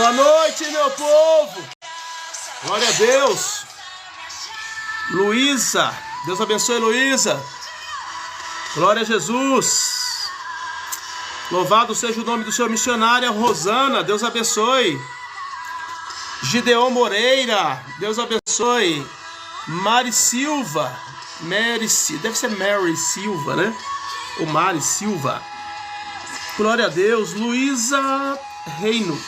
Boa noite, meu povo. Glória a Deus. Luísa, Deus abençoe, Luísa. Glória a Jesus. Louvado seja o nome do Senhor. Missionária Rosana, Deus abençoe. Gideon Moreira, Deus abençoe. Mari Silva, deve ser Mary Silva, né? Ou Mari Silva. Glória a Deus. Luísa Reino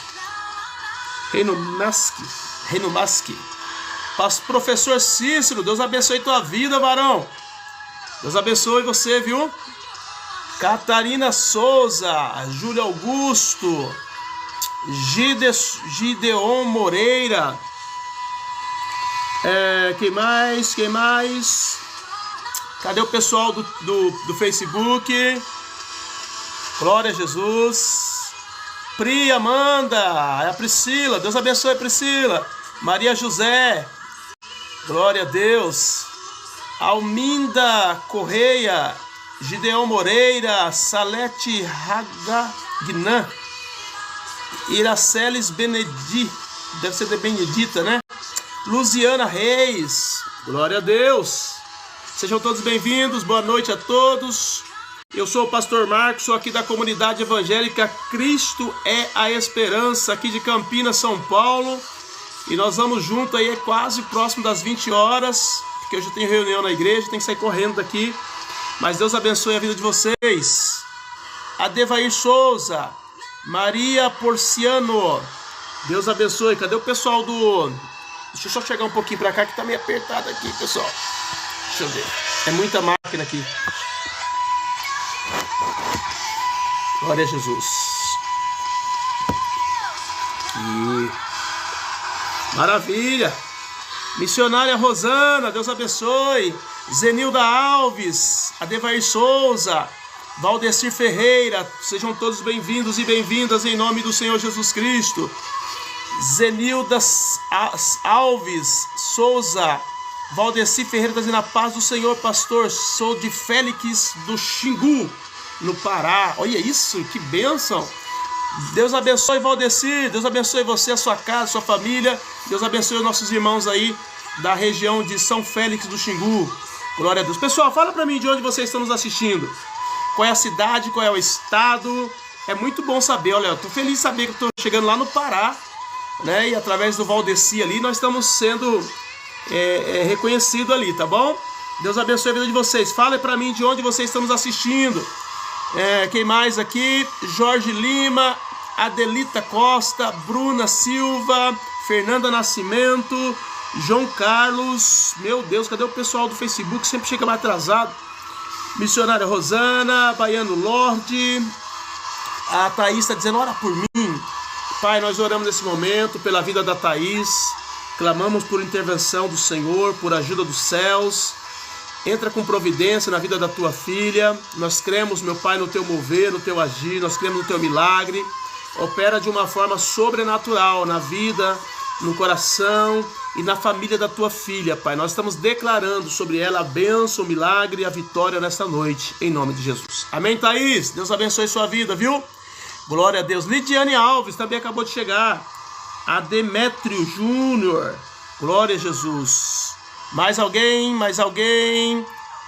Maschi. Professor Cícero, Deus abençoe tua vida, varão. Deus abençoe você, viu? Catarina Souza, Júlio Augusto, Gideon Moreira. Quem mais? Cadê o pessoal do Facebook? Glória a Jesus. Pri Amanda, é a Priscila, Deus abençoe a Priscila. Maria José, glória a Deus. Alminda Correia, Gideon Moreira, Salete Hagagnan, Iraceles Benedito, deve ser de Benedita, né? Luziana Reis, glória a Deus. Sejam todos bem-vindos, boa noite a todos. Eu sou o pastor Marcos, sou aqui da comunidade evangélica Cristo é a Esperança, aqui de Campinas, São Paulo. E nós vamos junto aí, é quase próximo das 20 horas, porque hoje eu tenho reunião na igreja, tem que sair correndo daqui. Mas Deus abençoe a vida de vocês. Adevair Souza, Maria Porciano, Deus abençoe. Cadê o pessoal do... Deixa eu só chegar um pouquinho pra cá que tá meio apertado aqui, pessoal. Deixa eu ver. É muita máquina aqui. Glória a Jesus. Maravilha. Missionária Rosana, Deus abençoe. Zenilda Alves, Adevair Souza, Valdecir Ferreira, sejam todos bem-vindos e bem-vindas em nome do Senhor Jesus Cristo. Zenilda Alves Souza, Valdecir Ferreira está dizendo: a paz do Senhor, pastor, sou de Félix do Xingu, no Pará. Olha isso, que bênção. Deus abençoe Valdecir, Deus abençoe você, a sua casa, a sua família. Deus abençoe os nossos irmãos aí da região de São Félix do Xingu. Glória a Deus. Pessoal, fala para mim de onde vocês estão nos assistindo. Qual é a cidade, qual é o estado. É muito bom saber. Olha, eu tô feliz de saber que eu tô chegando lá no Pará, né? E através do Valdecir ali, nós estamos sendo reconhecidos ali, tá bom? Deus abençoe a vida de vocês. Fala para mim de onde vocês estão nos assistindo. Quem mais aqui? Jorge Lima, Adelita Costa, Bruna Silva, Fernanda Nascimento, João Carlos. Meu Deus, cadê o pessoal do Facebook? Sempre chega mais atrasado. Missionária Rosana, Baiano Lorde. A Thaís está dizendo: ora por mim. Pai, nós oramos nesse momento pela vida da Thaís. Clamamos por intervenção do Senhor, por ajuda dos céus. Entra com providência na vida da tua filha. Nós cremos, meu Pai, no teu mover, no teu agir. Nós cremos no teu milagre. Opera de uma forma sobrenatural na vida, no coração e na família da tua filha, Pai. Nós estamos declarando sobre ela a bênção, o milagre e a vitória nesta noite, em nome de Jesus. Amém, Thaís? Deus abençoe sua vida, viu? Glória a Deus. Lidiane Alves também acabou de chegar. A Demétrio Júnior. Glória a Jesus. Mais alguém?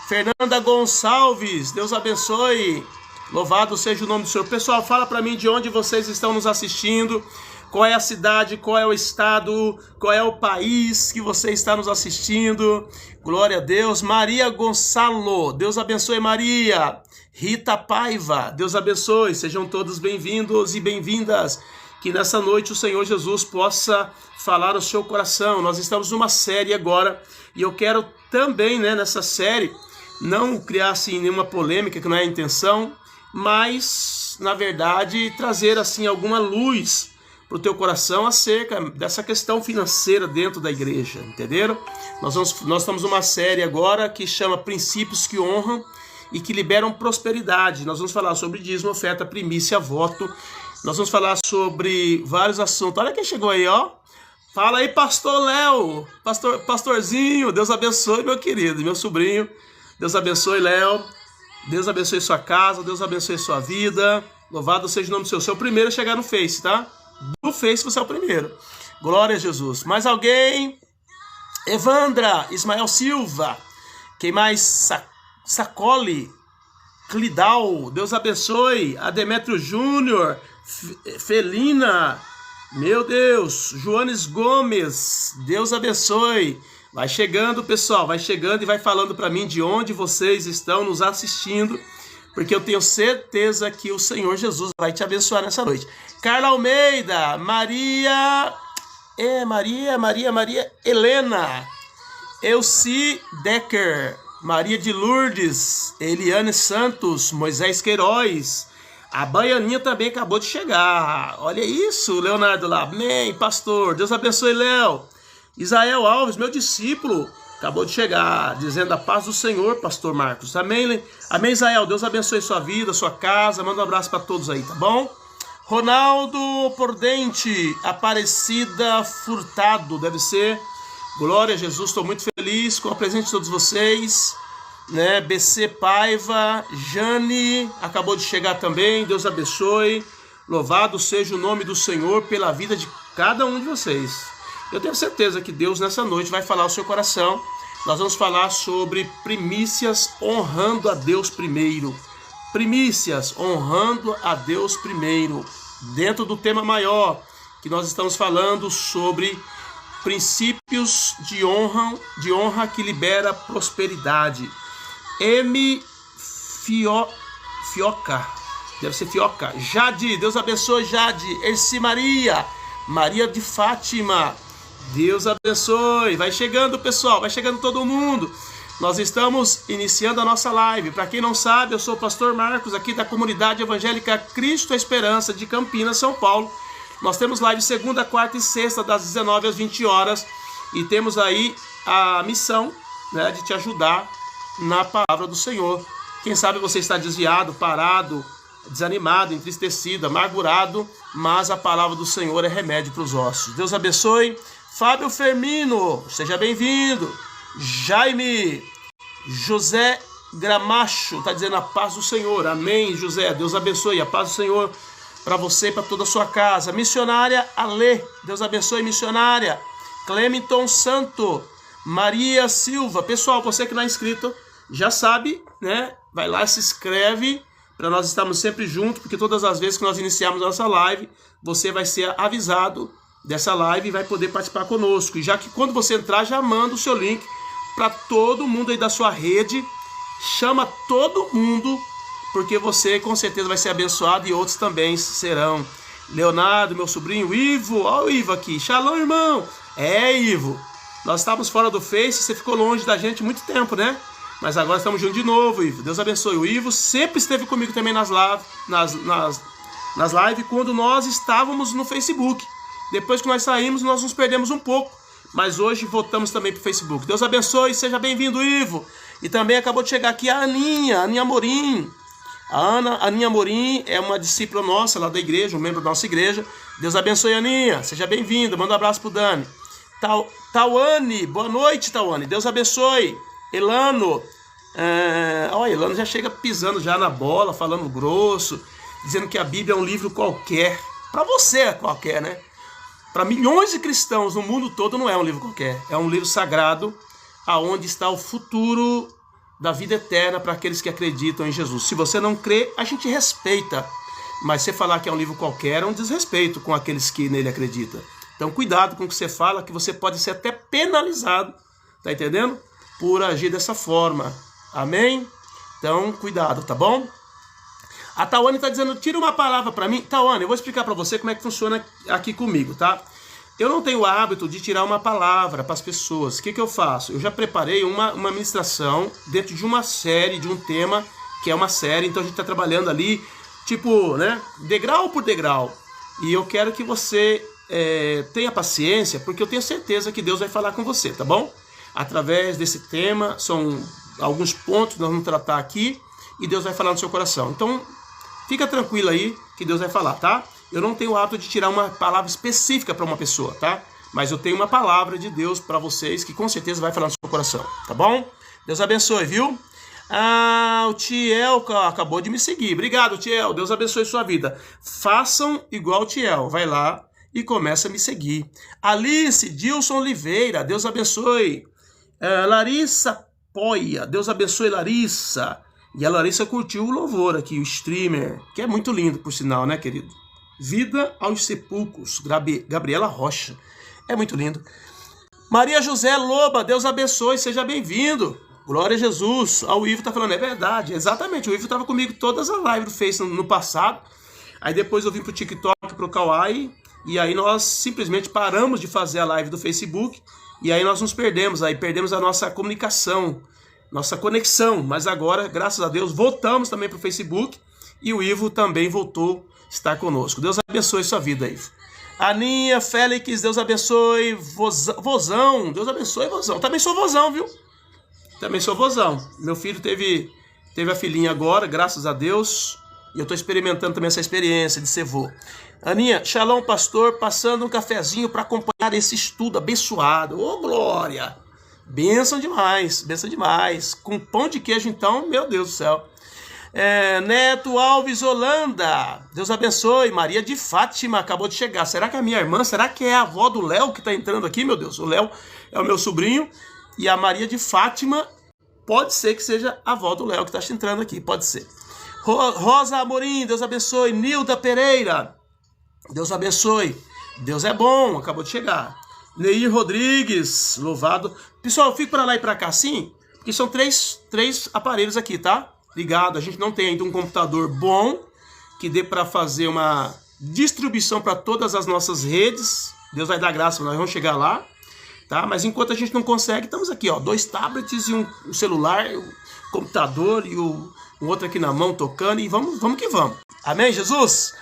Fernanda Gonçalves, Deus abençoe. Louvado seja o nome do Senhor. Pessoal, fala para mim de onde vocês estão nos assistindo. Qual é a cidade, qual é o estado, qual é o país que você está nos assistindo. Glória a Deus. Maria Gonçalo, Deus abençoe, Maria. Rita Paiva, Deus abençoe. Sejam todos bem-vindos e bem-vindas. Que nessa noite o Senhor Jesus possa falar ao seu coração. Nós estamos numa série agora e eu quero também, né, nessa série, não criar assim nenhuma polêmica, que não é a intenção, mas, na verdade, trazer assim alguma luz para o teu coração acerca dessa questão financeira dentro da igreja, entenderam? Nós estamos numa série agora que chama Princípios que Honram e que Liberam Prosperidade. Nós vamos falar sobre dízimo, oferta, primícia, voto. Nós vamos falar sobre vários assuntos. Olha quem chegou aí, ó. Fala aí, pastor Léo, pastorzinho. Deus abençoe, meu querido, meu sobrinho. Deus abençoe, Léo. Deus abençoe sua casa, Deus abençoe sua vida. Louvado seja o nome do Senhor. Seu primeiro a chegar no Face, tá? Do Face você é o primeiro. Glória a Jesus. Mais alguém? Evandra, Ismael Silva. Quem mais? Sacole, Clidal, Deus abençoe. Ademétrio Júnior, Felina, meu Deus. Joanes Gomes, Deus abençoe. Vai chegando, pessoal, vai chegando e vai falando para mim de onde vocês estão nos assistindo, porque eu tenho certeza que o Senhor Jesus vai te abençoar nessa noite. Carla Almeida, Maria Helena, Elci Decker, Maria de Lourdes, Eliane Santos, Moisés Queiroz, a Baianinha também acabou de chegar. Olha isso, Leonardo lá. Amém, pastor. Deus abençoe, Léo. Isael Alves, meu discípulo, acabou de chegar, dizendo a paz do Senhor, pastor Marcos. Amém, amém, Isael. Deus abençoe sua vida, sua casa. Manda um abraço para todos aí, tá bom? Ronaldo Pordente, Aparecida Furtado, deve ser. Glória a Jesus, estou muito feliz com a presença de todos vocês, né? BC Paiva, Jane, acabou de chegar também, Deus abençoe, louvado seja o nome do Senhor pela vida de cada um de vocês. Eu tenho certeza que Deus nessa noite vai falar ao seu coração. Nós vamos falar sobre primícias honrando a Deus primeiro. Primícias honrando a Deus primeiro, dentro do tema maior que nós estamos falando sobre princípios de honra que libera prosperidade. Fioca, deve ser Fioca. Jade, Deus abençoe, Jade. Erci Maria, Maria de Fátima, Deus abençoe. Vai chegando, pessoal, vai chegando todo mundo. Nós estamos iniciando a nossa live. Para quem não sabe, eu sou o pastor Marcos, aqui da comunidade evangélica Cristo a Esperança de Campinas, São Paulo. Nós temos live segunda, quarta e sexta, das 19 às 20 horas. E temos aí a missão, né, de te ajudar na palavra do Senhor. Quem sabe você está desviado, parado, desanimado, entristecido, amargurado, mas a palavra do Senhor é remédio para os ossos. Deus abençoe. Fábio Fermino, seja bem-vindo. Jaime José Gramacho está dizendo a paz do Senhor. Amém, José. Deus abençoe. A paz do Senhor para você e para toda a sua casa. Missionária Ale, Deus abençoe, missionária. Clementon Santo, Maria Silva. Pessoal, você que não é inscrito, já sabe, né? Vai lá, se inscreve para nós estarmos sempre juntos, porque todas as vezes que nós iniciarmos a nossa live, você vai ser avisado dessa live e vai poder participar conosco. E já que quando você entrar, já manda o seu link para todo mundo aí da sua rede. Chama todo mundo, porque você com certeza vai ser abençoado e outros também serão. Leonardo, meu sobrinho, Ivo, olha o Ivo aqui. Shalom, irmão. É, Ivo, nós estávamos fora do Face, você ficou longe da gente muito tempo, né? Mas agora estamos juntos de novo, Ivo. Deus abençoe. O Ivo sempre esteve comigo também nas lives quando nós estávamos no Facebook. Depois que nós saímos, nós nos perdemos um pouco. Mas hoje voltamos também para o Facebook. Deus abençoe, seja bem-vindo, Ivo. E também acabou de chegar aqui a Aninha Amorim. A Aninha Amorim é uma discípula nossa lá da igreja, um membro da nossa igreja. Deus abençoe, Aninha. Seja bem-vinda. Manda um abraço pro Dani. Tawane, boa noite, Tawane. Deus abençoe. Elano. Elano já chega pisando já na bola, falando grosso, dizendo que a Bíblia é um livro qualquer. Para você é qualquer, né? Para milhões de cristãos no mundo todo não é um livro qualquer. É um livro sagrado, aonde está o futuro da vida eterna para aqueles que acreditam em Jesus. Se você não crê, a gente respeita. Mas você falar que é um livro qualquer é um desrespeito com aqueles que nele acreditam. Então cuidado com o que você fala, que você pode ser até penalizado, tá entendendo? Por agir dessa forma. Amém? Então cuidado, tá bom? A Tawane está dizendo, tira uma palavra para mim. Tawane, eu vou explicar para você como é que funciona aqui comigo, tá? Eu não tenho o hábito de tirar uma palavra para as pessoas. O que eu faço? Eu já preparei uma ministração dentro de uma série, de um tema, que é uma série. Então a gente está trabalhando ali, tipo, né, degrau por degrau. E eu quero que você tenha paciência, porque eu tenho certeza que Deus vai falar com você, tá bom? Através desse tema, são alguns pontos que nós vamos tratar aqui, e Deus vai falar no seu coração. Então, fica tranquilo aí, que Deus vai falar, tá? Eu não tenho o hábito de tirar uma palavra específica para uma pessoa, tá? Mas eu tenho uma palavra de Deus para vocês que com certeza vai falar no seu coração, tá bom? Deus abençoe, viu? O Tiel acabou de me seguir. Obrigado, Tiel. Deus abençoe sua vida. Façam igual o Tiel. Vai lá, e começa a me seguir. Alice, Dilson Oliveira, Deus abençoe. Larissa Poia, Deus abençoe, Larissa. E a Larissa curtiu o louvor aqui, o streamer, que é muito lindo, por sinal, né, querido? Vida aos Sepulcros, Gabriela Rocha. É muito lindo. Maria José Loba, Deus abençoe, seja bem-vindo. Glória a Jesus. O Ivo tá falando, é verdade, exatamente. O Ivo tava comigo todas as lives do Face no passado. Aí depois eu vim pro TikTok, pro Kawaii, e aí nós simplesmente paramos de fazer a live do Facebook, e aí nós nos perdemos, aí perdemos a nossa comunicação, nossa conexão. Mas agora, graças a Deus, voltamos também pro Facebook, e o Ivo também voltou a estar conosco. Deus abençoe sua vida, Ivo. Aninha, Félix, Deus abençoe. Vozão, Deus abençoe, Vozão. Também sou vozão, viu? Também sou vozão. Meu filho teve a filhinha agora, graças a Deus. E eu estou experimentando também essa experiência de ser vô. Aninha, shalom, pastor, passando um cafezinho para acompanhar esse estudo abençoado. Ô, glória! Bênção demais, bênção demais. Com pão de queijo, então, meu Deus do céu. Neto Alves Holanda, Deus abençoe. Maria de Fátima acabou de chegar. Será que é a minha irmã? Será que é a avó do Léo que está entrando aqui, meu Deus? O Léo é o meu sobrinho. E a Maria de Fátima pode ser que seja a avó do Léo que está entrando aqui, pode ser. Rosa Amorim, Deus abençoe. Nilda Pereira, Deus abençoe. Deus é bom, acabou de chegar. Neir Rodrigues, louvado. Pessoal, eu fico para lá e para cá assim, porque são três aparelhos aqui, tá? Ligado, a gente não tem ainda um computador bom, que dê para fazer uma distribuição para todas as nossas redes. Deus vai dar graça, nós vamos chegar lá. Tá? Mas enquanto a gente não consegue, estamos aqui, ó, 2 tablets e um celular, um computador e um outro aqui na mão tocando, e vamos que vamos. Amém, Jesus?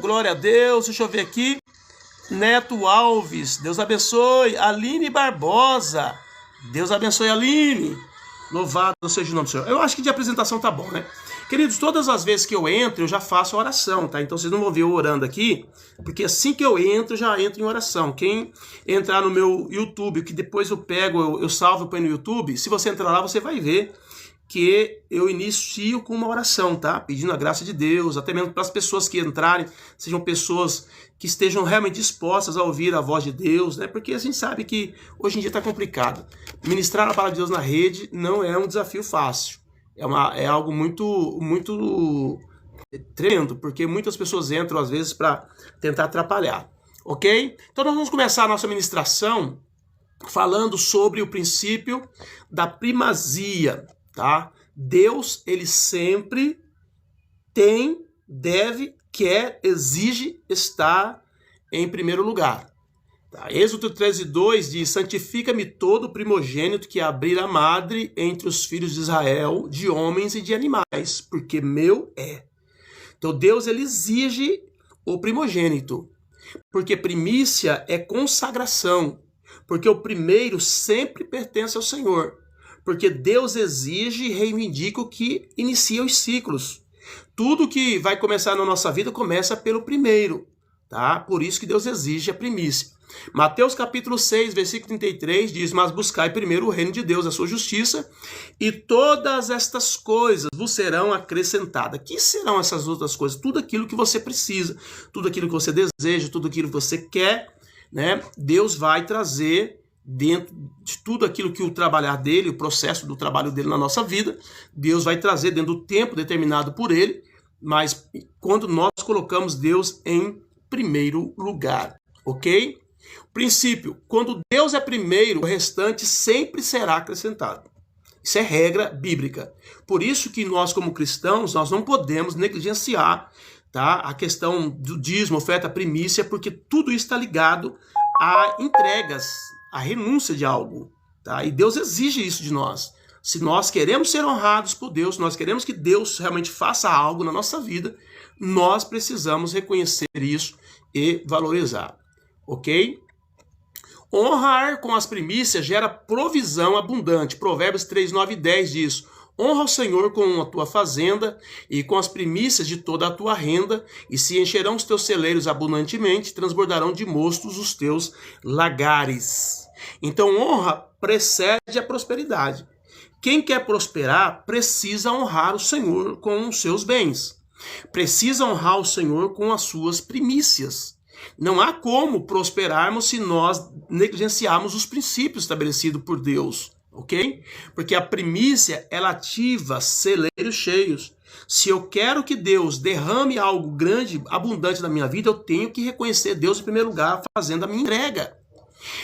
Glória a Deus. Deixa eu ver aqui. Neto Alves, Deus abençoe. Aline Barbosa, Deus abençoe, Aline. Louvado seja o nome do Senhor. Eu acho que de apresentação tá bom, né? Queridos, todas as vezes que eu entro, eu já faço oração, tá? Então vocês não vão ver eu orando aqui, porque assim que eu entro, já entro em oração. Quem entrar no meu YouTube, que depois eu pego, eu salvo e põe no YouTube, se você entrar lá, você vai ver que eu inicio com uma oração, tá? Pedindo a graça de Deus, até mesmo para as pessoas que entrarem, sejam pessoas que estejam realmente dispostas a ouvir a voz de Deus, né? Porque a gente sabe que hoje em dia está complicado. Ministrar a palavra de Deus na rede não é um desafio fácil. É algo muito tremendo, porque muitas pessoas entram às vezes para tentar atrapalhar, ok? Então nós vamos começar a nossa ministração falando sobre o princípio da primazia, tá? Deus, ele sempre tem, deve, quer, exige estar em primeiro lugar. Tá? Êxodo 13:2 diz: santifica-me todo primogênito que abrir a madre entre os filhos de Israel, de homens e de animais, porque meu é. Então Deus, ele exige o primogênito, porque primícia é consagração, porque o primeiro sempre pertence ao Senhor, porque Deus exige e reivindica o que inicia os ciclos. Tudo que vai começar na nossa vida começa pelo primeiro, tá? Por isso que Deus exige a primícia. Mateus capítulo 6, versículo 33 diz: mas buscai primeiro o reino de Deus, a sua justiça, e todas estas coisas vos serão acrescentadas. Que serão essas outras coisas? Tudo aquilo que você precisa, tudo aquilo que você deseja, tudo aquilo que você quer, né? Deus vai trazer dentro de tudo aquilo que o trabalhar dele, o processo do trabalho dele na nossa vida, Deus vai trazer dentro do tempo determinado por ele, mas quando nós colocamos Deus em primeiro lugar, ok? Princípio: quando Deus é primeiro, o restante sempre será acrescentado. Isso é regra bíblica. Por isso que nós, como cristãos, nós não podemos negligenciar, tá, a questão do dízimo, oferta, primícia, porque tudo isso está ligado a entregas, a renúncia de algo, tá? E Deus exige isso de nós. Se nós queremos ser honrados por Deus, se nós queremos que Deus realmente faça algo na nossa vida, nós precisamos reconhecer isso e valorizar, ok? Honrar com as primícias gera provisão abundante. Provérbios 3, 9 e 10 diz: honra o Senhor com a tua fazenda e com as primícias de toda a tua renda, e se encherão os teus celeiros abundantemente, transbordarão de mostos os teus lagares. Então, honra precede a prosperidade. Quem quer prosperar precisa honrar o Senhor com os seus bens. Precisa honrar o Senhor com as suas primícias. Não há como prosperarmos se nós negligenciarmos os princípios estabelecidos por Deus, ok? Porque a primícia, ela ativa celeiros cheios. Se eu quero que Deus derrame algo grande, abundante na minha vida, eu tenho que reconhecer Deus em primeiro lugar, fazendo a minha entrega.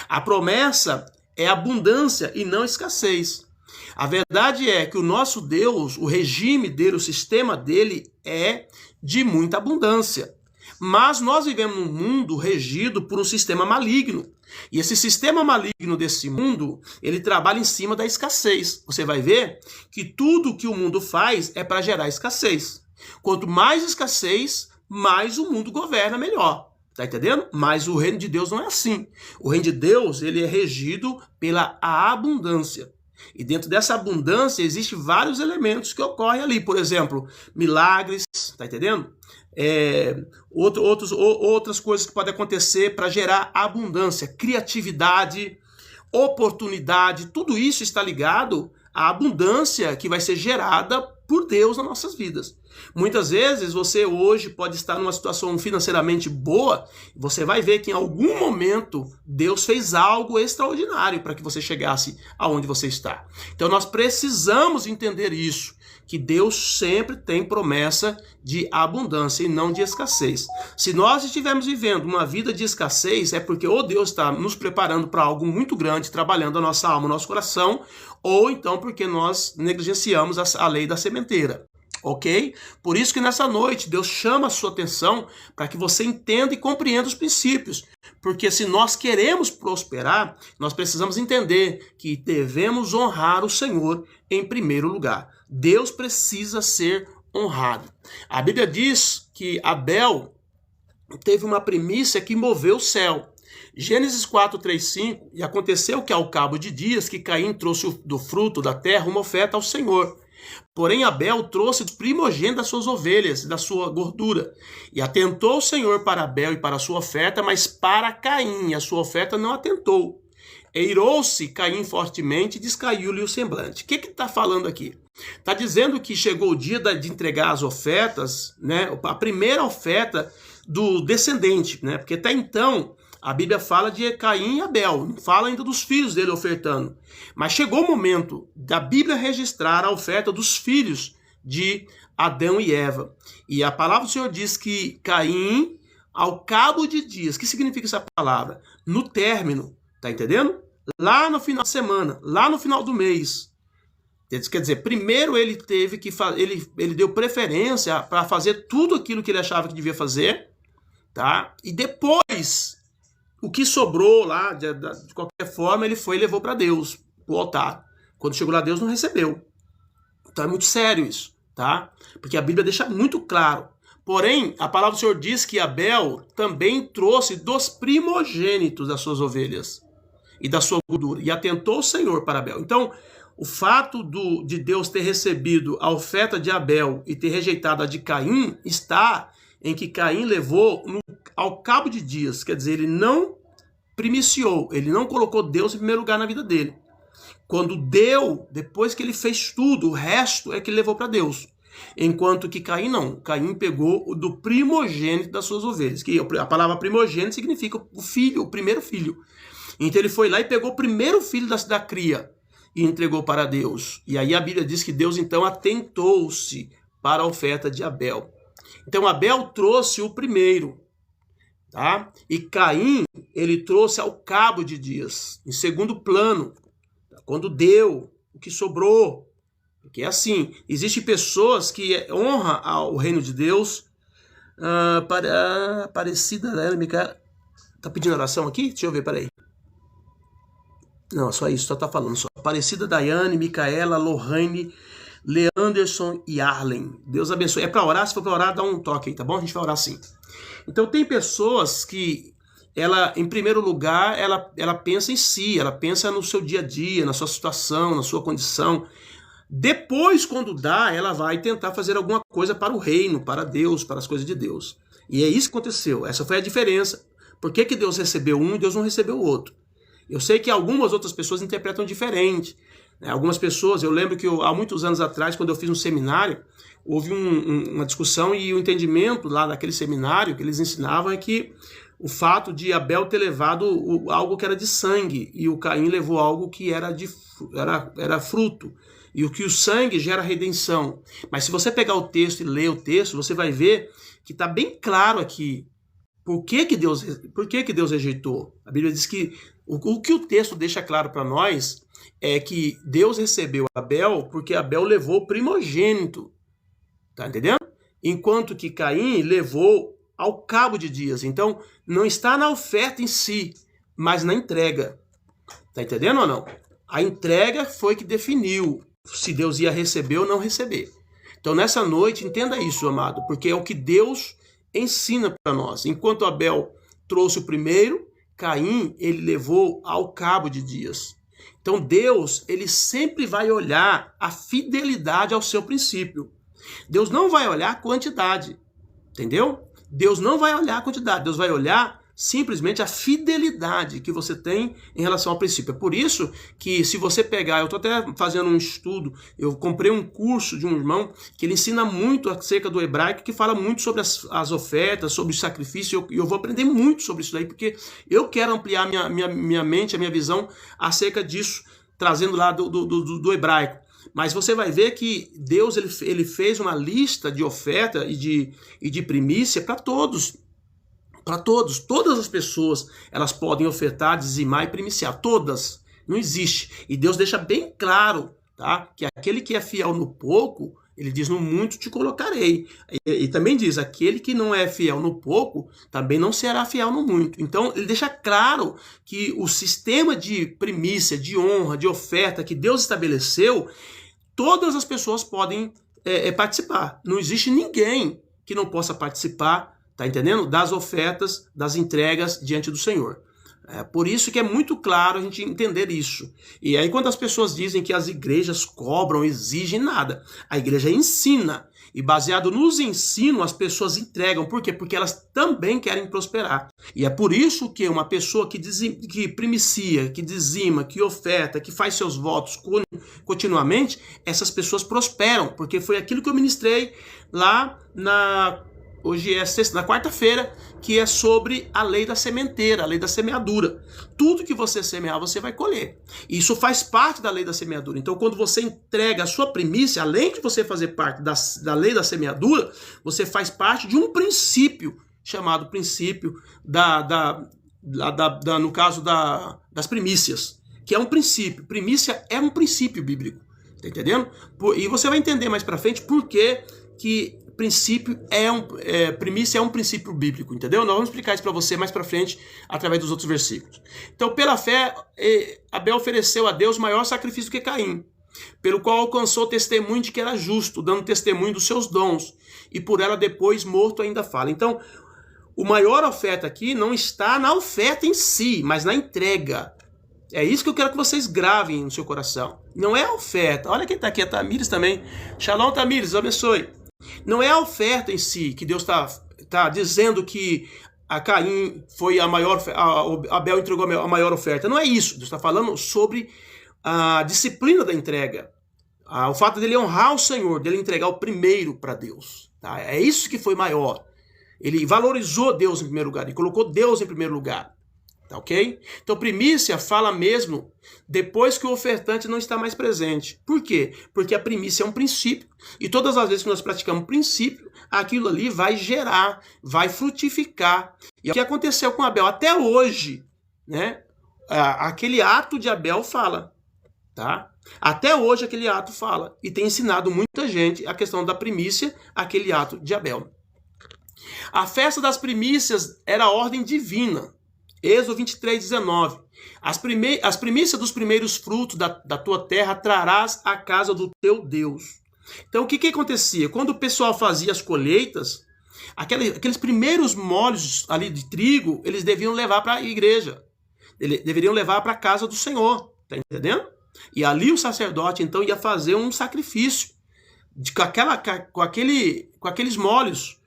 A promessa é abundância e não escassez. A verdade é que o nosso Deus, o regime dele, o sistema dele é de muita abundância. Mas nós vivemos num mundo regido por um sistema maligno. E esse sistema maligno desse mundo, ele trabalha em cima da escassez. Você vai ver que tudo que o mundo faz é para gerar escassez. Quanto mais escassez, mais o mundo governa melhor. Tá entendendo? Mas o reino de Deus não é assim. O reino de Deus, ele é regido pela abundância. E dentro dessa abundância existem vários elementos que ocorrem ali. Por exemplo, milagres, tá entendendo? Outras coisas que podem acontecer para gerar abundância, criatividade, oportunidade, tudo isso está ligado à abundância que vai ser gerada por Deus nas nossas vidas. Muitas vezes você hoje pode estar numa situação financeiramente boa, você vai ver que em algum momento Deus fez algo extraordinário para que você chegasse aonde você está. Então nós precisamos entender isso, que Deus sempre tem promessa de abundância e não de escassez. Se nós estivermos vivendo uma vida de escassez, é porque ou Deus está nos preparando para algo muito grande, trabalhando a nossa alma, o nosso coração, ou então porque nós negligenciamos a lei da sementeira. Ok? Por isso que nessa noite Deus chama a sua atenção para que você entenda e compreenda os princípios. Porque se nós queremos prosperar, nós precisamos entender que devemos honrar o Senhor em primeiro lugar. Deus precisa ser honrado. A Bíblia diz que Abel teve uma primícia que moveu o céu. Gênesis 4, 3, 5, e aconteceu que ao cabo de dias que Caim trouxe do fruto da terra uma oferta ao Senhor. Porém Abel trouxe o primogênito das suas ovelhas, da sua gordura. E atentou o Senhor para Abel e para a sua oferta, mas para Caim a sua oferta não atentou. Eirou-se Caim fortemente e descaiu-lhe o semblante. O que está falando aqui? Está dizendo que chegou o dia de entregar as ofertas, né? A primeira oferta do descendente, né? Porque até então a Bíblia fala de Caim e Abel, não fala ainda dos filhos dele ofertando. Mas chegou o momento da Bíblia registrar a oferta dos filhos de Adão e Eva. E a palavra do Senhor diz que Caim, ao cabo de dias, o que significa essa palavra? No término, tá entendendo? Lá no final da semana, lá no final do mês. Quer dizer, primeiro ele teve que ele deu preferência para fazer tudo aquilo que ele achava que devia fazer, tá? E depois o que sobrou lá, de qualquer forma, ele foi e levou para Deus, o altar. Quando chegou lá, Deus não recebeu. Então é muito sério isso, tá? Porque a Bíblia deixa muito claro. Porém, a palavra do Senhor diz que Abel também trouxe dos primogênitos das suas ovelhas e da sua gordura. E atentou o Senhor para Abel. Então, o fato de Deus ter recebido a oferta de Abel e ter rejeitado a de Caim está em que Caim levou ao cabo de dias, quer dizer, ele não primiciou, ele não colocou Deus em primeiro lugar na vida dele. Quando deu, depois que ele fez tudo, o resto é que ele levou para Deus. Enquanto que Caim não, Caim pegou do primogênito das suas ovelhas, que a palavra primogênito significa o filho, o primeiro filho. Então ele foi lá e pegou o primeiro filho da cria e entregou para Deus. E aí a Bíblia diz que Deus então atentou-se para a oferta de Abel. Então Abel trouxe o primeiro, tá? E Caim, ele trouxe ao cabo de dias, em segundo plano, quando deu o que sobrou. Porque é assim, existem pessoas que honram ao reino de Deus, parecida, né? Tá pedindo oração aqui? Deixa eu ver, peraí. Não, só isso, só tá falando só. Aparecida Daiane, Micaela, Lohane, Leanderson e Arlen. Deus abençoe. É para orar? Se for para orar, dá um toque aí, tá bom? A gente vai orar sim. Então tem pessoas que ela, em primeiro lugar, ela pensa em si, ela pensa no seu dia a dia, na sua situação, na sua condição. Depois, quando dá, ela vai tentar fazer alguma coisa para o reino, para Deus, para as coisas de Deus. E é isso que aconteceu. Essa foi a diferença. Por que Deus recebeu um e Deus não recebeu o outro? Eu sei que algumas outras pessoas interpretam diferente. Algumas pessoas, eu lembro que há muitos anos atrás, quando eu fiz um seminário, houve uma discussão e o entendimento lá naquele seminário que eles ensinavam é que o fato de Abel ter levado algo que era de sangue e o Caim levou algo que era fruto. E o que o sangue gera redenção. Mas se você pegar o texto e ler o texto, você vai ver que está bem claro aqui por que Deus rejeitou. A Bíblia diz que o que o texto deixa claro para nós é que Deus recebeu Abel porque Abel levou o primogênito. Tá entendendo? Enquanto que Caim levou ao cabo de dias. Então, não está na oferta em si, mas na entrega. Tá entendendo ou não? A entrega foi que definiu se Deus ia receber ou não receber. Então, nessa noite, entenda isso, amado, porque é o que Deus ensina para nós. Enquanto Abel trouxe o primeiro, Caim, ele levou ao cabo de dias. Então, Deus, ele sempre vai olhar a fidelidade ao seu princípio. Deus não vai olhar a quantidade, entendeu? Deus não vai olhar a quantidade, Deus vai olhar simplesmente a fidelidade que você tem em relação ao princípio. É por isso que se você pegar, eu estou até fazendo um estudo, eu comprei um curso de um irmão que ele ensina muito acerca do hebraico, que fala muito sobre as ofertas, sobre o sacrifício, e eu vou aprender muito sobre isso daí, porque eu quero ampliar minha mente, a minha visão acerca disso, trazendo lá do hebraico. Mas você vai ver que Deus ele fez uma lista de oferta e de primícia para todos. Para todos. Todas as pessoas elas podem ofertar, dizimar e primiciar. Todas. Não existe. E Deus deixa bem claro, tá? Que aquele que é fiel no pouco, ele diz, no muito te colocarei. E também diz, aquele que não é fiel no pouco, também não será fiel no muito. Então, ele deixa claro que o sistema de primícia, de honra, de oferta que Deus estabeleceu, todas as pessoas podem participar. Não existe ninguém que não possa participar, tá entendendo? Das ofertas, das entregas diante do Senhor. É por isso que é muito claro a gente entender isso. E aí quando as pessoas dizem que as igrejas cobram, exigem nada, a igreja ensina. E baseado nos ensinos, as pessoas entregam. Por quê? Porque elas também querem prosperar. E é por isso que uma pessoa que primicia, que dizima, que oferta, que faz seus votos continuamente, essas pessoas prosperam. Porque foi aquilo que eu ministrei lá hoje é na quarta-feira, que é sobre a lei da sementeira, a lei da semeadura. Tudo que você semear, você vai colher. Isso faz parte da lei da semeadura. Então, quando você entrega a sua primícia, além de você fazer parte da lei da semeadura, você faz parte de um princípio, chamado princípio no caso das primícias, que é um princípio. Primícia é um princípio bíblico. Tá entendendo? E você vai entender mais pra frente por que primícia é um princípio bíblico, entendeu? Nós vamos explicar isso para você mais para frente através dos outros versículos. Então, pela fé, Abel ofereceu a Deus maior sacrifício que Caim, pelo qual alcançou testemunho de que era justo, dando testemunho dos seus dons, e por ela depois morto ainda fala. Então, o maior oferta aqui não está na oferta em si, mas na entrega. É isso que eu quero que vocês gravem no seu coração. Não é a oferta. Olha quem está aqui, a Tamires também. Shalom, Tamires, abençoe. Não é a oferta em si que Deus está dizendo que a Caim foi Abel entregou a maior oferta. Não é isso. Deus está falando sobre a disciplina da entrega. O fato dele honrar o Senhor, dele entregar o primeiro para Deus. Tá? É isso que foi maior. Ele valorizou Deus em primeiro lugar. Ele colocou Deus em primeiro lugar. Tá, ok? Então, primícia fala mesmo depois que o ofertante não está mais presente. Por quê? Porque a primícia é um princípio. E todas as vezes que nós praticamos princípio, aquilo ali vai gerar, vai frutificar. E é o que aconteceu com Abel até hoje, né? Aquele ato de Abel fala, tá? Até hoje aquele ato fala. E tem ensinado muita gente a questão da primícia, aquele ato de Abel. A festa das primícias era a ordem divina. Êxodo 23, 19. As primícias dos primeiros frutos da tua terra trarás à casa do teu Deus. Então, o que acontecia? Quando o pessoal fazia as colheitas, aqueles primeiros molhos ali de trigo, eles deviam levar para a igreja. Eles deveriam levar para a casa do Senhor. Tá entendendo? E ali o sacerdote, então, ia fazer um sacrifício com aqueles molhos,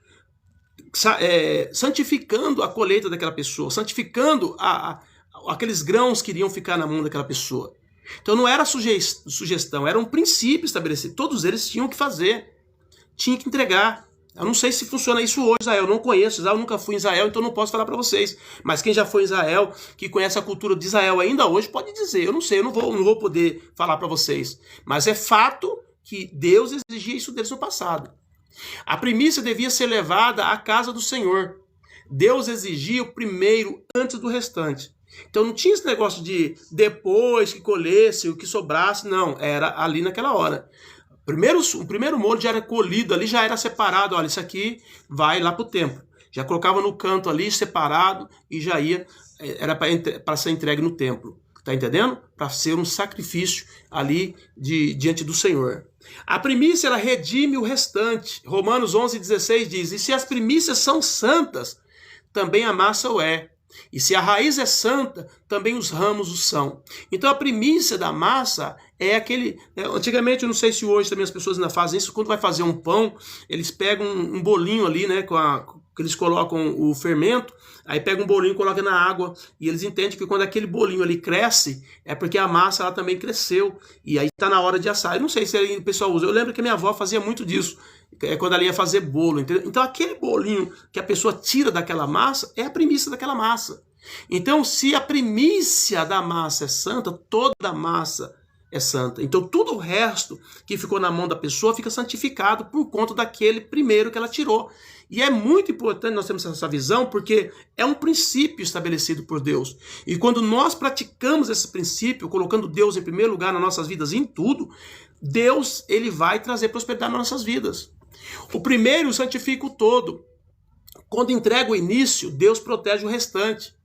santificando a colheita daquela pessoa, santificando aqueles grãos que iriam ficar na mão daquela pessoa. Então não era sugestão, era um princípio estabelecido. Todos eles tinham que fazer, tinham que entregar. Eu não sei se funciona isso hoje, Israel. Eu não conheço Israel, eu nunca fui em Israel, então não posso falar para vocês. Mas quem já foi em Israel, que conhece a cultura de Israel ainda hoje, pode dizer. Eu não sei, eu não vou poder falar para vocês. Mas é fato que Deus exigia isso deles no passado. A primícia devia ser levada à casa do Senhor. Deus exigia o primeiro antes do restante. Então não tinha esse negócio de depois que colhesse, o que sobrasse. Não, era ali naquela hora. O primeiro molho já era colhido ali, já era separado. Olha, isso aqui vai lá para o templo. Já colocava no canto ali, separado, e já ia, era para ser entregue no templo. Tá entendendo? Para ser um sacrifício ali diante do Senhor. A primícia, ela redime o restante. Romanos 11:16 diz, e se as primícias são santas, também a massa o é. E se a raiz é santa, também os ramos o são. Então a primícia da massa é aquele... Antigamente, eu não sei se hoje também as pessoas ainda fazem isso, quando vai fazer um pão, eles pegam um bolinho ali, né, que eles colocam o fermento, aí pega um bolinho e coloca na água, e eles entendem que quando aquele bolinho ali cresce, é porque a massa ela também cresceu, e aí está na hora de assar. Eu não sei se o pessoal usa, eu lembro que a minha avó fazia muito disso, quando ela ia fazer bolo, entendeu? Então aquele bolinho que a pessoa tira daquela massa, é a primícia daquela massa. Então se a primícia da massa é santa, toda a massa é santa. Então tudo o resto que ficou na mão da pessoa fica santificado por conta daquele primeiro que ela tirou. E é muito importante nós termos essa visão, porque é um princípio estabelecido por Deus. E quando nós praticamos esse princípio, colocando Deus em primeiro lugar nas nossas vidas, em tudo, Deus ele vai trazer prosperidade nas nossas vidas. O primeiro santifica o todo. Quando entrega o início, Deus protege o restante.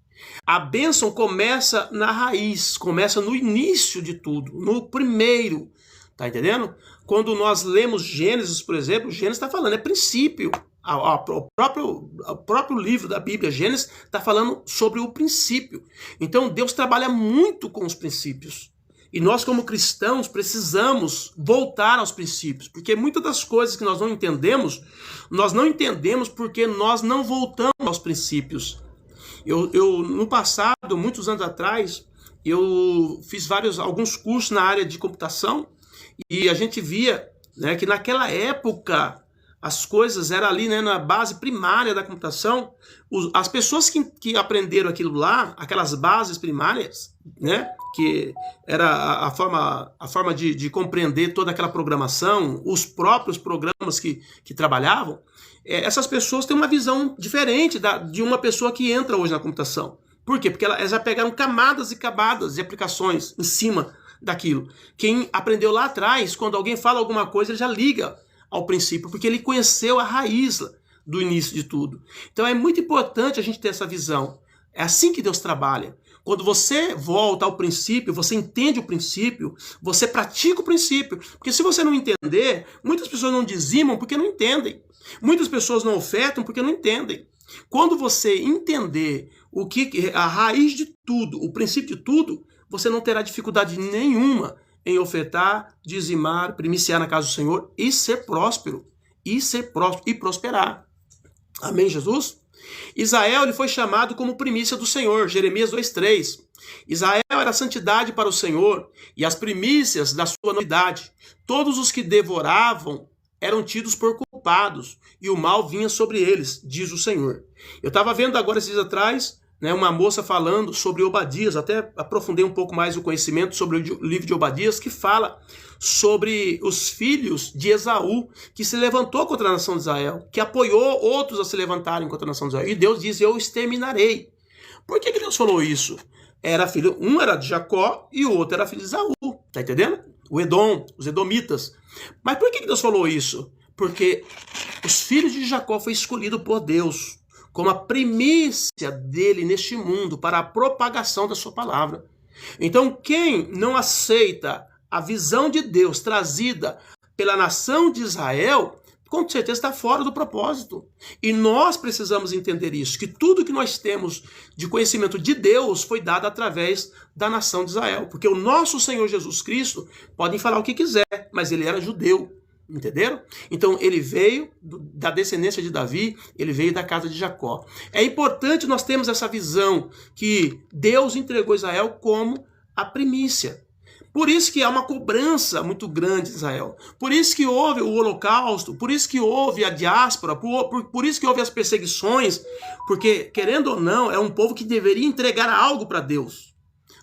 A bênção começa na raiz, começa no início de tudo, no primeiro. Tá entendendo? Quando nós lemos Gênesis, por exemplo, Gênesis está falando, é princípio. O próprio livro da Bíblia, Gênesis, está falando sobre o princípio. Então Deus trabalha muito com os princípios. E nós, como cristãos, precisamos voltar aos princípios, porque muitas das coisas que nós não entendemos porque nós não voltamos aos princípios. No passado, muitos anos atrás, eu fiz alguns cursos na área de computação, e a gente via, né, que naquela época as coisas eram ali, né, na base primária da computação. As pessoas que aprenderam aquilo lá, aquelas bases primárias, né, que era a forma de compreender toda aquela programação, os próprios programas que trabalhavam, essas pessoas têm uma visão diferente de uma pessoa que entra hoje na computação. Por quê? Porque elas já pegaram camadas e camadas de aplicações em cima daquilo. Quem aprendeu lá atrás, quando alguém fala alguma coisa, ele já liga ao princípio, porque ele conheceu a raiz do início de tudo. Então é muito importante a gente ter essa visão. É assim que Deus trabalha. Quando você volta ao princípio, você entende o princípio, você pratica o princípio. Porque se você não entender, muitas pessoas não dizimam porque não entendem. Muitas pessoas não ofertam porque não entendem. Quando você entender a raiz de tudo, o princípio de tudo, você não terá dificuldade nenhuma em ofertar, dizimar, primiciar na casa do Senhor e ser próspero, e prosperar. Amém, Jesus? Israel ele foi chamado como primícia do Senhor, Jeremias 2:3. Israel era santidade para o Senhor e as primícias da sua novidade. Todos os que devoravam eram tidos por culpados e o mal vinha sobre eles, diz o Senhor. Eu estava vendo agora esses dias atrás, né, uma moça falando sobre Obadias, até aprofundei um pouco mais o conhecimento sobre o livro de Obadias, que fala sobre os filhos de Esaú, que se levantou contra a nação de Israel, que apoiou outros a se levantarem contra a nação de Israel. E Deus diz, eu exterminarei. Por que Deus falou isso? Um era de Jacó e o outro era filho de Esaú. Tá entendendo? O Edom, os edomitas. Mas por que Deus falou isso? Porque os filhos de Jacó foi escolhido por Deus como a primícia dele neste mundo para a propagação da sua palavra. Então, quem não aceita a visão de Deus trazida pela nação de Israel, com certeza está fora do propósito. E nós precisamos entender isso, que tudo que nós temos de conhecimento de Deus foi dado através da nação de Israel. Porque o nosso Senhor Jesus Cristo, podem falar o que quiser, mas ele era judeu. Entenderam? Então ele veio da descendência de Davi, ele veio da casa de Jacó. É importante nós termos essa visão que Deus entregou Israel como a primícia. Por isso que há uma cobrança muito grande em Israel. Por isso que houve o holocausto, por isso que houve a diáspora, por isso que houve as perseguições, porque, querendo ou não, é um povo que deveria entregar algo para Deus.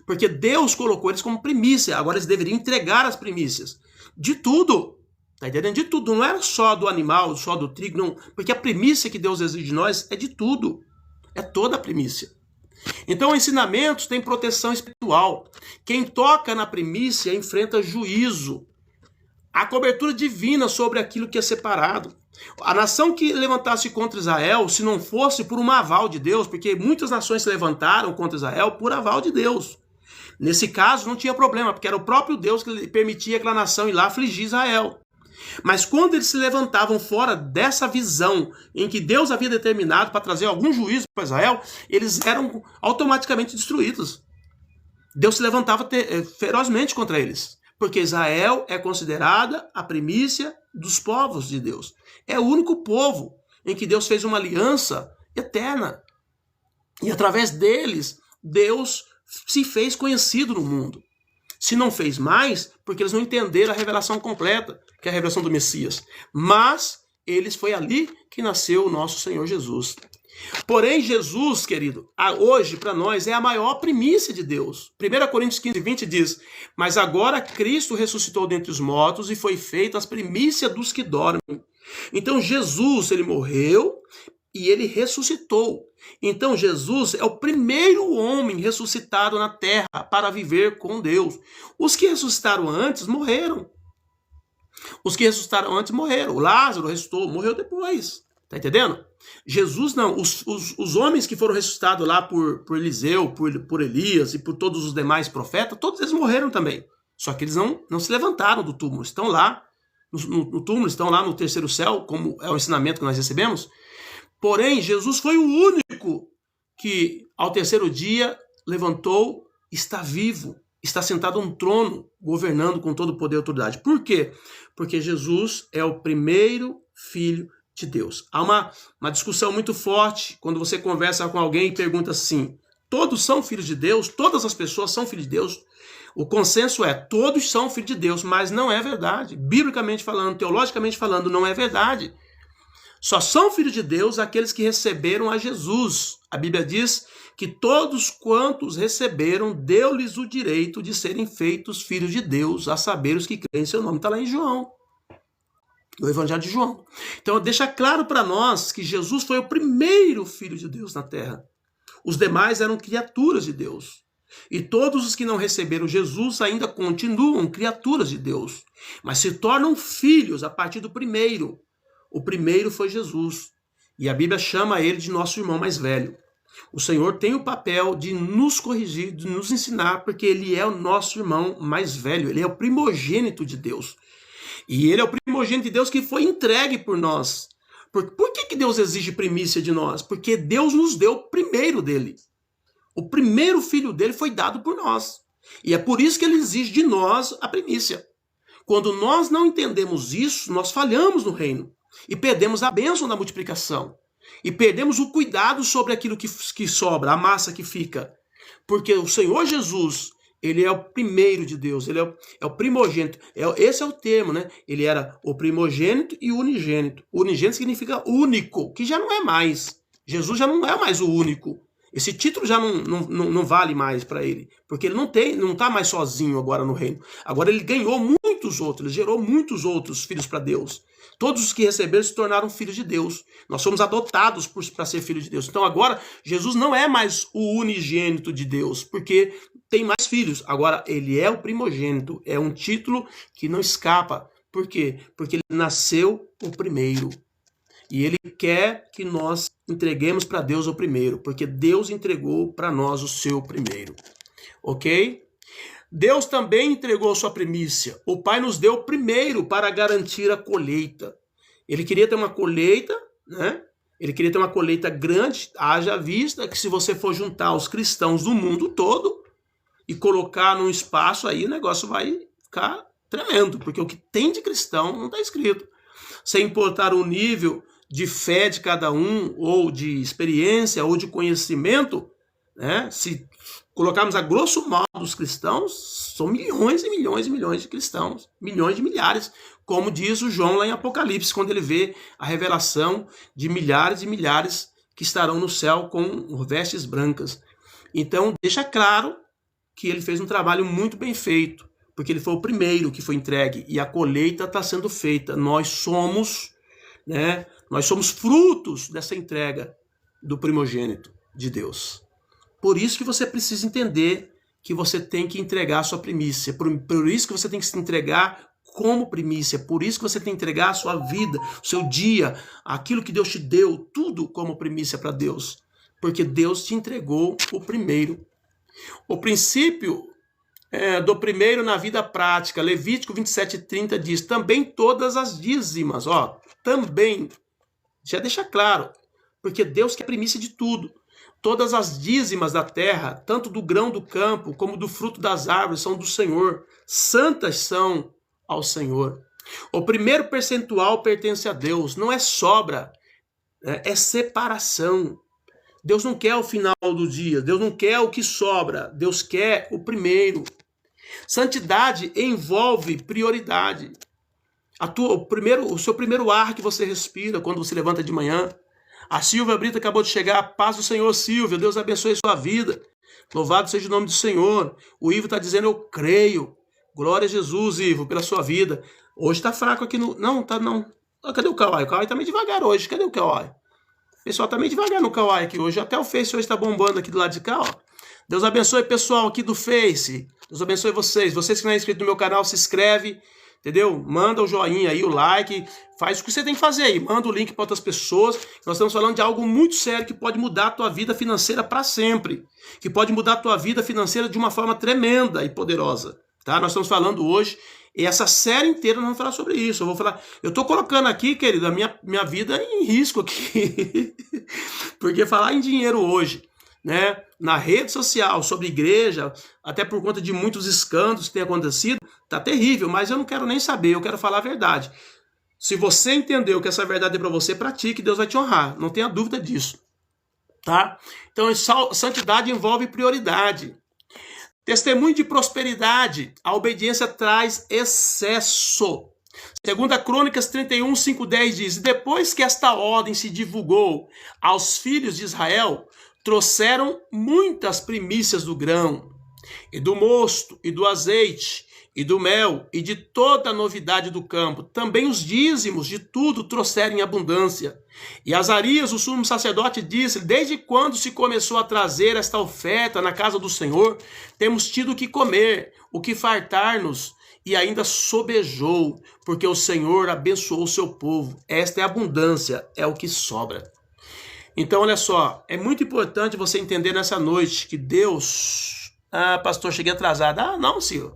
Porque Deus colocou eles como primícia, agora eles deveriam entregar as primícias. De tudo. Tá entendendo? De tudo. Não era só do animal, só do trigo, não. Porque a primícia que Deus exige de nós é de tudo. É toda a primícia. Então, ensinamentos têm proteção espiritual. Quem toca na primícia enfrenta juízo. A cobertura divina sobre aquilo que é separado. A nação que levantasse contra Israel, se não fosse por um aval de Deus, porque muitas nações se levantaram contra Israel por aval de Deus. Nesse caso, não tinha problema, porque era o próprio Deus que permitia aquela nação ir lá afligir Israel. Mas quando eles se levantavam fora dessa visão em que Deus havia determinado para trazer algum juízo para Israel, eles eram automaticamente destruídos. Deus se levantava ferozmente contra eles, porque Israel é considerada a primícia dos povos de Deus. É o único povo em que Deus fez uma aliança eterna. E através deles, Deus se fez conhecido no mundo. Se não fez mais, porque eles não entenderam a revelação completa, que é a revelação do Messias. Mas foi ali que nasceu o nosso Senhor Jesus. Porém, Jesus, querido, hoje para nós é a maior primícia de Deus. 1 Coríntios 15:20 diz: mas agora Cristo ressuscitou dentre os mortos e foi feita as primícias dos que dormem. Então Jesus, ele morreu e ele ressuscitou. Então Jesus é o primeiro homem ressuscitado na terra para viver com Deus. Os que ressuscitaram antes morreram. Os que ressuscitaram antes morreram. O Lázaro ressuscitou, morreu depois. Tá entendendo? Jesus não. Os homens que foram ressuscitados lá por Eliseu, por Elias e por todos os demais profetas, todos eles morreram também. Só que eles não se levantaram do túmulo. Estão lá no túmulo, estão lá no terceiro céu, como é o ensinamento que nós recebemos. Porém, Jesus foi o único que, ao terceiro dia, levantou, está vivo, está sentado num trono, governando com todo o poder e autoridade. Por quê? Porque Jesus é o primeiro filho de Deus. Há uma discussão muito forte quando você conversa com alguém e pergunta assim: todos são filhos de Deus? Todas as pessoas são filhos de Deus? O consenso é: todos são filhos de Deus, mas não é verdade. Biblicamente falando, teologicamente falando, não é verdade. Só são filhos de Deus aqueles que receberam a Jesus. A Bíblia diz que todos quantos receberam, deu-lhes o direito de serem feitos filhos de Deus, a saber os que creem em seu nome. Está lá em João, no Evangelho de João. Então deixa claro para nós que Jesus foi o primeiro filho de Deus na terra. Os demais eram criaturas de Deus. E todos os que não receberam Jesus ainda continuam criaturas de Deus, mas se tornam filhos a partir do primeiro. O primeiro foi Jesus. E a Bíblia chama ele de nosso irmão mais velho. O Senhor tem o papel de nos corrigir, de nos ensinar, porque ele é o nosso irmão mais velho. Ele é o primogênito de Deus. E ele é o primogênito de Deus que foi entregue por nós. Por que Deus exige primícia de nós? Porque Deus nos deu o primeiro dele. O primeiro filho dele foi dado por nós. E é por isso que ele exige de nós a primícia. Quando nós não entendemos isso, nós falhamos no reino. E perdemos a bênção da multiplicação. E perdemos o cuidado sobre aquilo que sobra, a massa que fica. Porque o Senhor Jesus, ele é o primeiro de Deus, ele é o primogênito. Esse é o termo, né? Ele era o primogênito e o unigênito. Unigênito significa único, que já não é mais. Jesus já não é mais o único. Esse título já não vale mais para ele. Porque ele não está mais sozinho agora no reino. Agora ele ganhou muitos outros, ele gerou muitos outros filhos para Deus. Todos os que receberam se tornaram filhos de Deus. Nós somos adotados para ser filhos de Deus. Então agora, Jesus não é mais o unigênito de Deus, porque tem mais filhos. Agora, ele é o primogênito. É um título que não escapa. Por quê? Porque ele nasceu o primeiro. E ele quer que nós entreguemos para Deus o primeiro, porque Deus entregou para nós o seu primeiro. Ok? Deus também entregou sua primícia. O Pai nos deu primeiro para garantir a colheita. Ele queria ter uma colheita, né? Ele queria ter uma colheita grande, haja vista que se você for juntar os cristãos do mundo todo e colocar num espaço aí, o negócio vai ficar tremendo, porque o que tem de cristão não está escrito. Sem importar o nível de fé de cada um, ou de experiência, ou de conhecimento, né? Se colocarmos a grosso modo os cristãos, são milhões e milhões e milhões de cristãos, milhões de milhares, como diz o João lá em Apocalipse, quando ele vê a revelação de milhares e milhares que estarão no céu com vestes brancas. Então, deixa claro que ele fez um trabalho muito bem feito, porque ele foi o primeiro que foi entregue e a colheita está sendo feita. Nós somos frutos dessa entrega do primogênito de Deus. Por isso que você precisa entender que você tem que entregar a sua primícia. Por isso que você tem que se entregar como primícia. Por isso que você tem que entregar a sua vida, o seu dia, aquilo que Deus te deu, tudo como primícia para Deus. Porque Deus te entregou o primeiro. O princípio do primeiro na vida prática, Levítico 27:30 diz, também todas as dízimas, também, já deixa claro, porque Deus quer primícia de tudo. Todas as dízimas da terra, tanto do grão do campo, como do fruto das árvores, são do Senhor. Santas são ao Senhor. O primeiro percentual pertence a Deus. Não é sobra, é separação. Deus não quer o final do dia. Deus não quer o que sobra. Deus quer o primeiro. Santidade envolve prioridade. O seu primeiro ar que você respira quando você levanta de manhã. A Silvia Brito acabou de chegar. Paz do Senhor, Silvia. Deus abençoe sua vida. Louvado seja o nome do Senhor. O Ivo está dizendo, eu creio. Glória a Jesus, Ivo, pela sua vida. Hoje está fraco aqui no... Não, tá não. Cadê o Kawai? O Kawai está meio devagar hoje. Cadê o Kawai? O pessoal está meio devagar no Kawai aqui hoje. Até o Face hoje está bombando aqui do lado de cá, ó. Deus abençoe o pessoal aqui do Face. Deus abençoe vocês. Vocês que não é inscrito no meu canal, se inscreve. Entendeu? Manda o joinha aí, o like, faz o que você tem que fazer aí, manda o link para outras pessoas. Nós estamos falando de algo muito sério que pode mudar a tua vida financeira para sempre, que pode mudar a tua vida financeira de uma forma tremenda e poderosa, tá? Nós estamos falando hoje, e essa série inteira nós vamos falar sobre isso. Eu estou colocando aqui, querido, a minha vida em risco aqui, porque falar em dinheiro hoje, né, na rede social, sobre igreja, até por conta de muitos escândalos que têm acontecido, tá terrível, mas eu não quero nem saber, eu quero falar a verdade. Se você entendeu que essa verdade é para você, pratique, Deus vai te honrar, não tenha dúvida disso, tá? Então, santidade envolve prioridade. Testemunho de prosperidade, a obediência traz excesso. 2 Crônicas 31:5-10 diz, depois que esta ordem se divulgou aos filhos de Israel, trouxeram muitas primícias do grão, e do mosto, e do azeite, e do mel, e de toda a novidade do campo. Também os dízimos de tudo trouxeram em abundância. E Azarias, o sumo sacerdote, disse, desde quando se começou a trazer esta oferta na casa do Senhor, temos tido o que comer, o que fartar-nos, e ainda sobejou, porque o Senhor abençoou o seu povo. Esta é a abundância, é o que sobra. Então, olha só, é muito importante você entender nessa noite que Deus... Ah, pastor, cheguei atrasado. Ah, não, Silvio,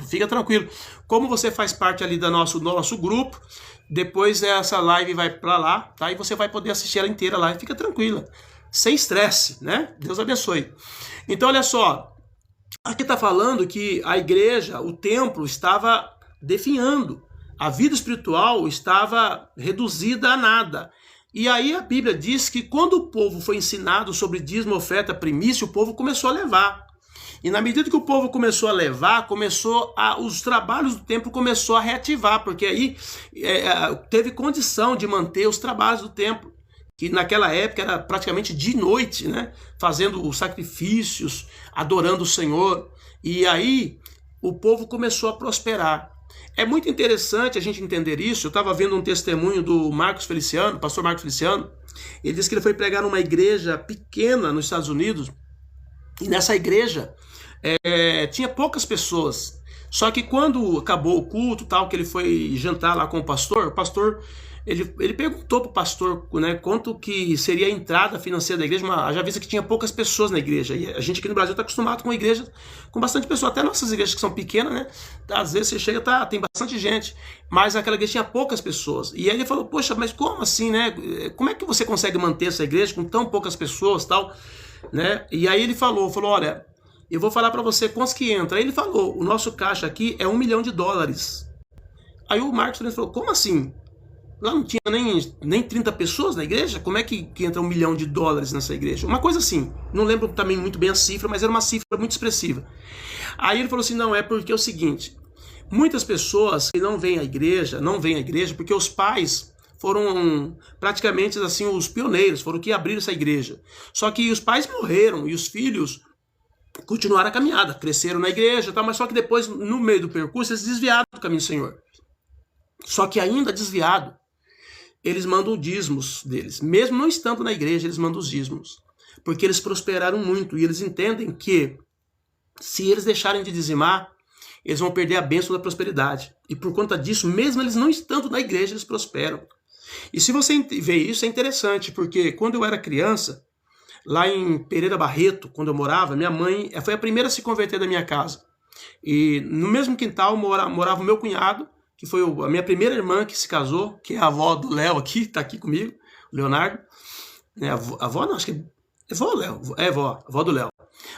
fica tranquilo. Como você faz parte ali do nosso grupo, depois essa live vai para lá, tá? E você vai poder assistir ela inteira lá, fica tranquila, sem estresse, né? Deus abençoe. Então, olha só, aqui está falando que a igreja, o templo, estava definhando. A vida espiritual estava reduzida a nada. E aí a Bíblia diz que quando o povo foi ensinado sobre dízimo, oferta, primícia, o povo começou a levar. E na medida que o povo começou a levar, os trabalhos do templo começou a reativar, porque aí teve condição de manter os trabalhos do templo, que naquela época era praticamente de noite, né? Fazendo os sacrifícios, adorando o Senhor. E aí o povo começou a prosperar. É muito interessante a gente entender isso. Eu estava vendo um testemunho do Marcos Feliciano, pastor Marcos Feliciano. Ele disse que ele foi pregar numa igreja pequena nos Estados Unidos. E nessa igreja tinha poucas pessoas. Só que quando acabou o culto, tal, que ele foi jantar lá com o pastor ele perguntou para o pastor, né, quanto que seria a entrada financeira da igreja, já vista que tinha poucas pessoas na igreja. E a gente aqui no Brasil está acostumado com igreja com bastante pessoas, até nossas igrejas que são pequenas, né? Às vezes você chega, tem bastante gente, mas aquela igreja tinha poucas pessoas. E aí ele falou, poxa, mas como assim, né? Como é que você consegue manter essa igreja com tão poucas pessoas, tal, né? E aí ele falou, olha, eu vou falar para você quantos que entra. Aí ele falou, o nosso caixa aqui é $1 milhão. Aí o Marcos falou, como assim? Lá não tinha nem 30 pessoas na igreja? Como é que entra $1 milhão nessa igreja? Uma coisa assim, não lembro também muito bem a cifra, mas era uma cifra muito expressiva. Aí ele falou assim, não, é porque é o seguinte, muitas pessoas que não vêm à igreja porque os pais foram praticamente assim os pioneiros, foram que abriram essa igreja. Só que os pais morreram e os filhos continuaram a caminhada, cresceram na igreja, mas só que depois, no meio do percurso, eles desviaram do caminho do Senhor. Só que ainda desviado, eles mandam dízimos deles. Mesmo não estando na igreja, eles mandam os dízimos. Porque eles prosperaram muito e eles entendem que se eles deixarem de dizimar, eles vão perder a bênção da prosperidade. E por conta disso, mesmo eles não estando na igreja, eles prosperam. E se você vê isso, é interessante, porque quando eu era criança, lá em Pereira Barreto, quando eu morava, minha mãe foi a primeira a se converter da minha casa. E no mesmo quintal morava o meu cunhado, que foi a minha primeira irmã que se casou, que é a avó do Léo aqui, está aqui comigo, o Leonardo. A avó não, acho que é vó, Léo. É avó do Léo.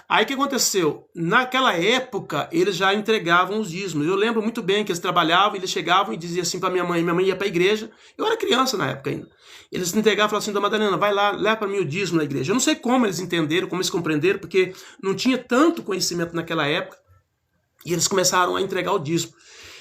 Aí o que aconteceu? Naquela época, eles já entregavam os dízimos. Eu lembro muito bem que eles trabalhavam, eles chegavam e diziam assim para minha mãe ia para a igreja. Eu era criança na época ainda. Eles entregavam e falavam assim, Dona Madalena, vai lá, leva para mim o dízimo na igreja. Eu não sei como eles entenderam, como eles compreenderam, porque não tinha tanto conhecimento naquela época. E eles começaram a entregar o dízimo.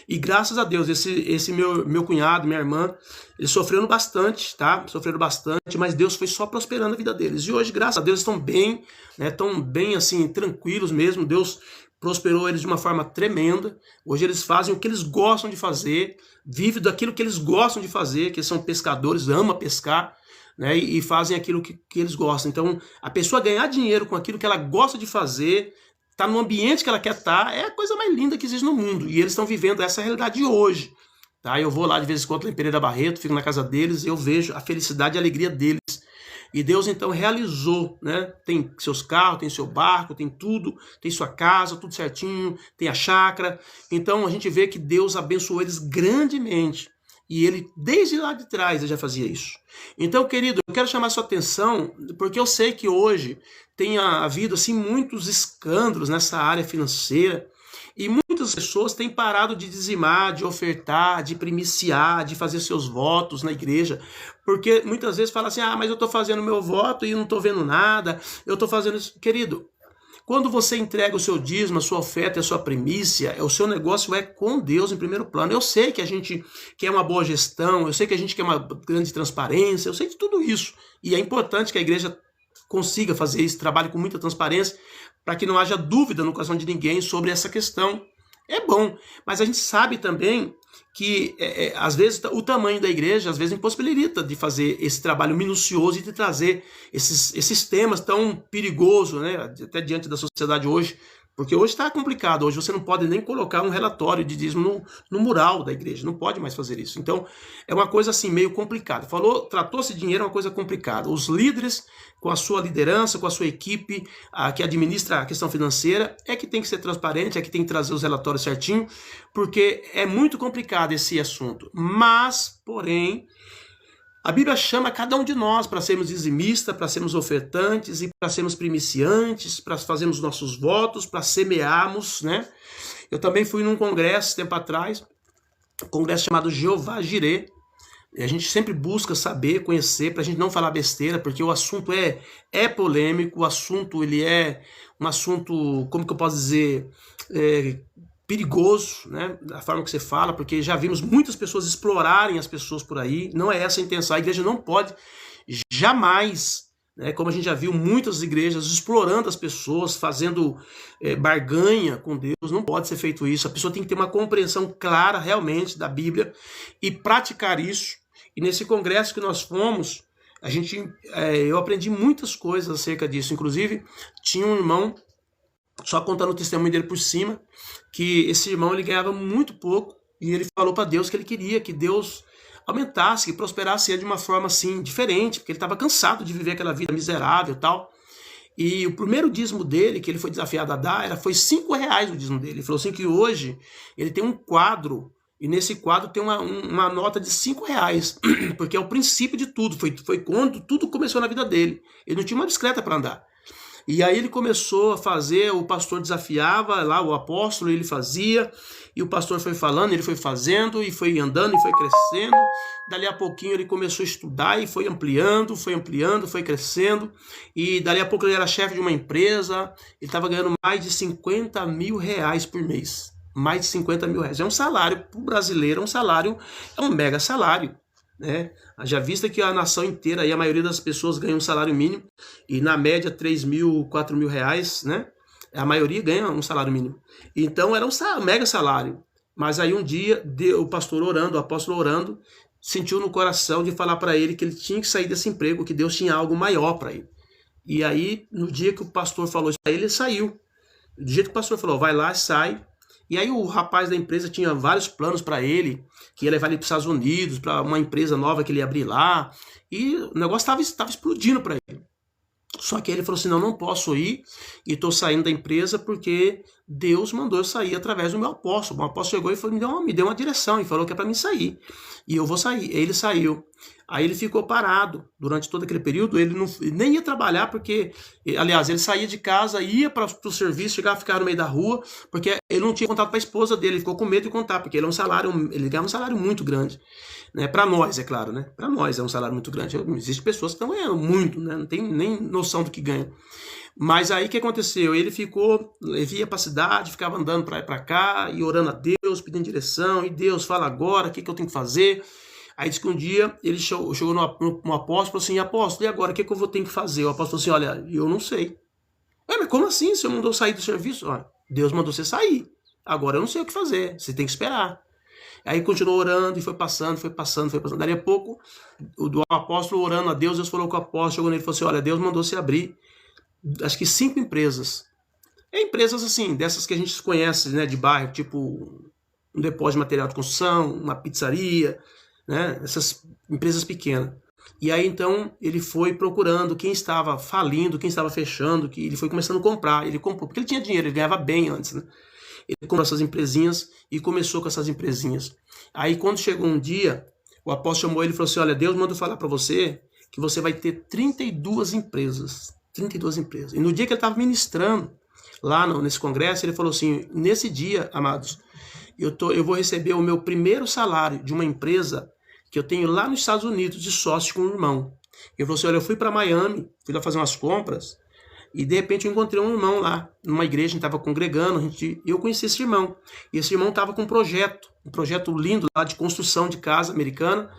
E graças a Deus, esse meu cunhado, minha irmã, eles sofreram bastante, tá? Sofreram bastante, mas Deus foi só prosperando a vida deles. E hoje, graças a Deus, estão bem, né? Estão bem, assim, tranquilos mesmo. Deus prosperou eles de uma forma tremenda. Hoje eles fazem o que eles gostam de fazer, vivem daquilo que eles gostam de fazer, que eles são pescadores, amam pescar, né? E fazem aquilo que eles gostam. Então, a pessoa ganhar dinheiro com aquilo que ela gosta de fazer, tá no ambiente que ela quer estar, é a coisa mais linda que existe no mundo. E eles estão vivendo essa realidade hoje. Tá? Eu vou lá de vez em quando em Pereira Barreto, fico na casa deles, e eu vejo a felicidade e a alegria deles. E Deus então realizou, né? Tem seus carros, tem seu barco, tem tudo, tem sua casa, tudo certinho, tem a chácara. Então a gente vê que Deus abençoou eles grandemente. E ele, desde lá de trás, ele já fazia isso. Então, querido, eu quero chamar a sua atenção, porque eu sei que hoje tem havido assim, muitos escândalos nessa área financeira, e muitas pessoas têm parado de dizimar, de ofertar, de primiciar, de fazer seus votos na igreja, porque muitas vezes falam assim, mas eu estou fazendo meu voto e não estou vendo nada, eu estou fazendo isso. Querido, quando você entrega o seu dízimo, a sua oferta, a sua primícia, o seu negócio é com Deus em primeiro plano. Eu sei que a gente quer uma boa gestão, eu sei que a gente quer uma grande transparência, eu sei de tudo isso. E é importante que a igreja consiga fazer esse trabalho com muita transparência, para que não haja dúvida no coração de ninguém sobre essa questão. É bom, mas a gente sabe também que, às vezes, o tamanho da igreja, às vezes, impossibilita de fazer esse trabalho minucioso e de trazer esses temas tão perigosos, né, até diante da sociedade hoje, porque hoje está complicado, hoje você não pode nem colocar um relatório de dízimo no mural da igreja, não pode mais fazer isso. Então, é uma coisa assim, meio complicada. Tratou-se dinheiro, é uma coisa complicada. Os líderes, com a sua liderança, com a sua equipe, que administra a questão financeira, é que tem que ser transparente, é que tem que trazer os relatórios certinho, porque é muito complicado esse assunto. Mas, porém, a Bíblia chama cada um de nós para sermos dizimistas, para sermos ofertantes e para sermos primiciantes, para fazermos nossos votos, para semearmos, né? Eu também fui num congresso, tempo atrás, um congresso chamado Jeová Jireh. A gente sempre busca saber, conhecer, para a gente não falar besteira, porque o assunto é polêmico, o assunto ele é um assunto, como que eu posso dizer, perigoso, né, da forma que você fala, porque já vimos muitas pessoas explorarem as pessoas por aí, não é essa a intenção, a igreja não pode jamais, né, como a gente já viu muitas igrejas explorando as pessoas, fazendo barganha com Deus, não pode ser feito isso, a pessoa tem que ter uma compreensão clara realmente da Bíblia e praticar isso. E nesse congresso que nós fomos, eu aprendi muitas coisas acerca disso, inclusive tinha um irmão, só contando o testemunho dele por cima, que esse irmão ele ganhava muito pouco e ele falou para Deus que ele queria que Deus aumentasse, que prosperasse ele de uma forma assim diferente, porque ele estava cansado de viver aquela vida miserável e tal. E o primeiro dízimo dele, que ele foi desafiado a dar, foi R$5 o dízimo dele. Ele falou assim que hoje ele tem um quadro, e nesse quadro tem uma nota de R$5, porque é o princípio de tudo, foi quando tudo começou na vida dele. Ele não tinha uma bicicleta para andar. E aí ele começou a fazer, o pastor desafiava lá, o apóstolo, ele fazia, e o pastor foi falando, ele foi fazendo, e foi andando, e foi crescendo. Dali a pouquinho ele começou a estudar e foi ampliando, foi crescendo. E dali a pouco ele era chefe de uma empresa, ele estava ganhando mais de 50 mil reais por mês. Mais de 50 mil reais. É um salário, para o brasileiro, é um mega salário. Né? Já vista que a nação inteira, aí a maioria das pessoas ganha um salário mínimo, e na média 3 mil, 4 mil reais, né? A maioria ganha um salário mínimo. Então era um mega salário. Mas aí um dia, o pastor orando, o apóstolo orando, sentiu no coração de falar para ele que ele tinha que sair desse emprego, que Deus tinha algo maior para ele. E aí, no dia que o pastor falou isso para ele, ele saiu. Do jeito que o pastor falou, vai lá, sai. E aí o rapaz da empresa tinha vários planos para ele, que ia levar ele para os Estados Unidos, para uma empresa nova que ele ia abrir lá. E o negócio estava explodindo para ele. Só que ele falou assim, não posso ir e estou saindo da empresa porque Deus mandou eu sair através do meu apóstolo. O apóstolo chegou e falou, me deu uma direção e falou que é para mim sair. E eu vou sair. Ele saiu. Aí ele ficou parado durante todo aquele período, ele nem ia trabalhar porque, aliás, ele saía de casa, ia para o serviço, chegava a ficar no meio da rua, porque ele não tinha contato com a esposa dele, ele ficou com medo de contar, porque ele ganhava um salário muito grande. Né? Para nós, é claro, né? Para nós é um salário muito grande. Existem pessoas que estão ganhando muito, né? Não tem nem noção do que ganham. Mas aí o que aconteceu? Ele ia para a cidade, ficava andando para lá e para cá, e orando a Deus, pedindo direção, e Deus, fala agora, o que eu tenho que fazer? Aí disse que um dia ele chegou no apóstolo e falou assim, apóstolo, e agora o que eu vou ter que fazer? O apóstolo falou assim, olha, eu não sei. Mas como assim? O senhor mandou sair do serviço? Olha, Deus mandou você sair. Agora eu não sei o que fazer, você tem que esperar. Aí continuou orando e foi passando. Daí a pouco, o apóstolo orando a Deus, Deus falou com o apóstolo, chegou nele e falou assim, olha, Deus mandou você abrir, acho que 5 empresas. Empresas assim, dessas que a gente conhece, né, de bairro, tipo um depósito de material de construção, uma pizzaria, né, essas empresas pequenas. E aí então ele foi procurando quem estava falindo, quem estava fechando, que ele foi começando a comprar. Ele comprou, porque ele tinha dinheiro, ele ganhava bem antes, né? Ele comprou essas empresinhas e começou com essas empresinhas. Aí quando chegou um dia, o apóstolo chamou ele e falou assim, olha, Deus mandou falar para você que você vai ter 32 empresas. 32 empresas. E no dia que ele estava ministrando lá nesse congresso, ele falou assim, nesse dia, amados, eu vou receber o meu primeiro salário de uma empresa que eu tenho lá nos Estados Unidos de sócio com um irmão. Ele falou assim, olha, eu fui para Miami, fui lá fazer umas compras, e de repente eu encontrei um irmão lá, numa igreja, a gente estava congregando, eu conheci esse irmão. E esse irmão estava com um projeto lindo lá de construção de casa americana,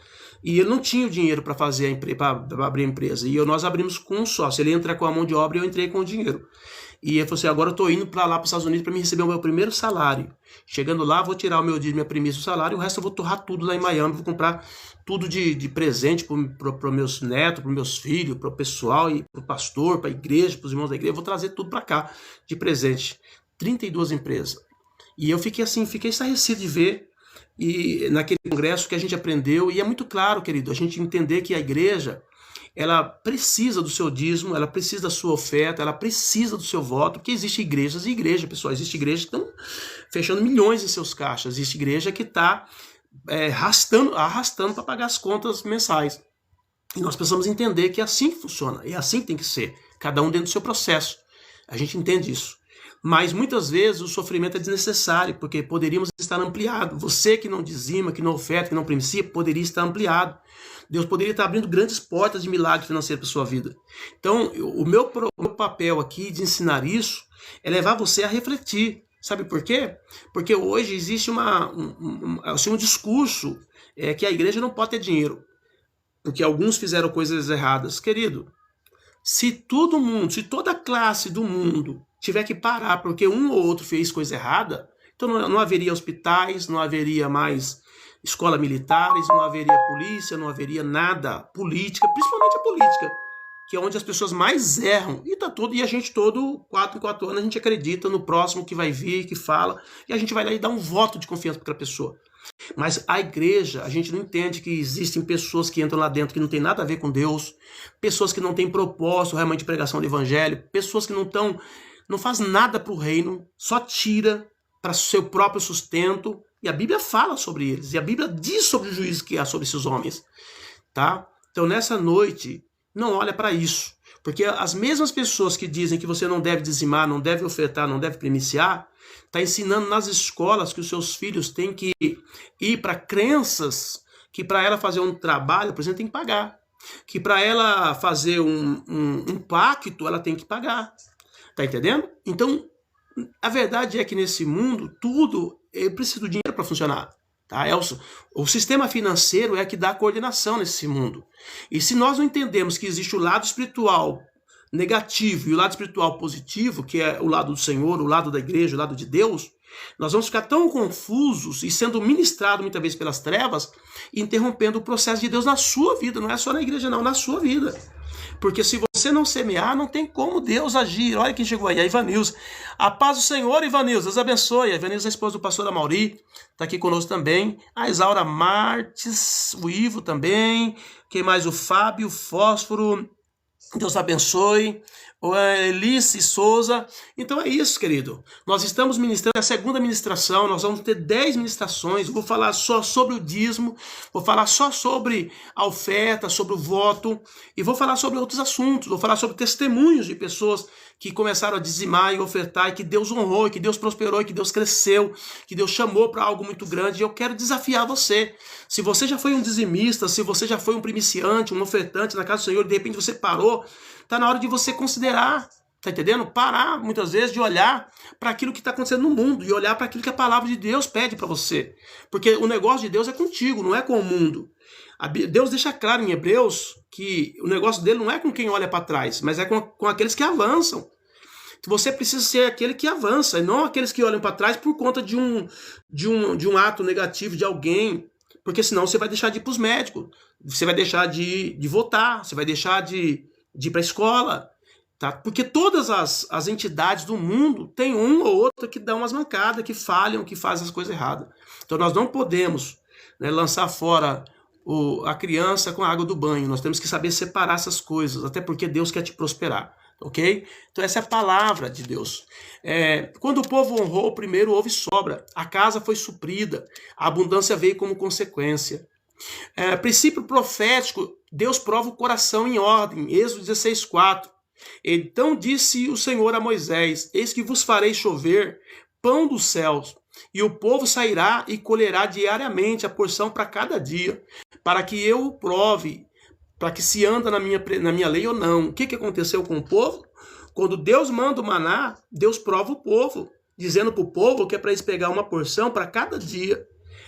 e ele não tinha o dinheiro para fazer para abrir a empresa. E nós abrimos com um sócio. Ele entra com a mão de obra e eu entrei com o dinheiro. E ele falou assim, agora eu estou indo para lá para os Estados Unidos para me receber o meu primeiro salário. Chegando lá, vou tirar o meu dízimo, minha premissa do salário, e o resto eu vou torrar tudo lá em Miami, vou comprar tudo de presente para meus netos, para meus filhos, para o pessoal, e para o pastor, para a igreja, para os irmãos da igreja, eu vou trazer tudo para cá de presente. 32 empresas. E eu fiquei estarrecido de ver, e naquele congresso que a gente aprendeu, e é muito claro, querido, a gente entender que a igreja, ela precisa do seu dízimo, ela precisa da sua oferta, ela precisa do seu voto, porque existe igrejas e igrejas, pessoal. Existe igreja que estão fechando milhões em seus caixas, existe igreja que está arrastando para pagar as contas mensais. E nós precisamos entender que é assim que funciona, é assim que tem que ser, cada um dentro do seu processo. A gente entende isso. Mas muitas vezes o sofrimento é desnecessário, porque poderíamos estar ampliado. Você que não dizima, que não oferta, que não premicia, poderia estar ampliado. Deus poderia estar abrindo grandes portas de milagre financeiro para a sua vida. Então, o meu papel aqui de ensinar isso é levar você a refletir. Sabe por quê? Porque hoje existe um discurso que a igreja não pode ter dinheiro, porque alguns fizeram coisas erradas. Querido, se toda a classe do mundo tiver que parar porque um ou outro fez coisa errada, então não haveria hospitais, não haveria mais escola militares, não haveria polícia, não haveria nada. Política, principalmente a política, que é onde as pessoas mais erram. E a gente 4 em 4 anos, a gente acredita no próximo que vai vir, que fala, e a gente vai lá e dá um voto de confiança para aquela pessoa. Mas a igreja, a gente não entende que existem pessoas que entram lá dentro que não tem nada a ver com Deus, pessoas que não têm propósito realmente de pregação do evangelho, pessoas que não faz nada para o reino, só tira para seu próprio sustento. E a Bíblia fala sobre eles, e a Bíblia diz sobre o juízo que há sobre esses homens, tá? Então nessa noite, não olha para isso, Porque as mesmas pessoas que dizem que você não deve dizimar, não deve ofertar, não deve primiciar, está ensinando nas escolas que os seus filhos têm que ir para crenças que para ela fazer um trabalho, por exemplo, tem que pagar. Que para ela fazer um pacto, ela tem que pagar. Tá entendendo? Então, a verdade é que nesse mundo, tudo precisa do dinheiro para funcionar. Tá? O sistema financeiro é que dá a coordenação nesse mundo. E se nós não entendemos que existe o lado espiritual negativo e o lado espiritual positivo, que é o lado do Senhor, o lado da igreja, o lado de Deus, nós vamos ficar tão confusos e sendo ministrados muitas vezes pelas trevas, interrompendo o processo de Deus na sua vida. Não é só na igreja não, na sua vida. Porque se você não semear, não tem como Deus agir. Olha quem chegou aí, a Ivanilza. A paz do Senhor, Ivanilza, Deus abençoe. A Ivanilza é a esposa do pastor Amauri, está aqui conosco também. A Isaura Martes, o Ivo também. Quem mais? O Fábio Fósforo, Deus abençoe. O Elice Souza. Então é isso, querido. Nós estamos ministrando a segunda ministração. Nós vamos ter 10 ministrações. Eu vou falar só sobre o dízimo. Vou falar só sobre a oferta, sobre o voto. E vou falar sobre outros assuntos. Vou falar sobre testemunhos de pessoas que começaram a dizimar e ofertar, e que Deus honrou, e que Deus prosperou, e que Deus cresceu, que Deus chamou para algo muito grande. E eu quero desafiar você. Se você já foi um dizimista, se você já foi um primiciante, um ofertante na casa do Senhor, e de repente você parou, está na hora de você considerar, tá entendendo? Parar, muitas vezes, de olhar para aquilo que está acontecendo no mundo e olhar para aquilo que a palavra de Deus pede para você. Porque o negócio de Deus é contigo, não é com o mundo. Deus deixa claro em Hebreus que o negócio dele não é com quem olha para trás, mas é com aqueles que avançam. Você precisa ser aquele que avança, e não aqueles que olham para trás por conta de um ato negativo de alguém. Porque senão você vai deixar de ir para os médicos, você vai deixar de votar, você vai deixar de ir para a escola, tá? Porque todas as entidades do mundo tem um ou outro que dá umas mancadas, que falham, que fazem as coisas erradas. Então nós não podemos, né, lançar fora a criança com a água do banho. Nós temos que saber separar essas coisas, até porque Deus quer te prosperar, ok? Então essa é a palavra de Deus. Quando o povo honrou, primeiro houve sobra, a casa foi suprida, a abundância veio como consequência. Princípio profético, Deus prova o coração em ordem, Êxodo 16:4. Então disse o Senhor a Moisés: eis que vos farei chover pão dos céus, e o povo sairá e colherá diariamente a porção para cada dia, para que eu o prove, para que se anda na minha lei ou não. O que aconteceu com o povo? Quando Deus manda o maná, Deus prova o povo, dizendo para o povo que é para eles pegar uma porção para cada dia.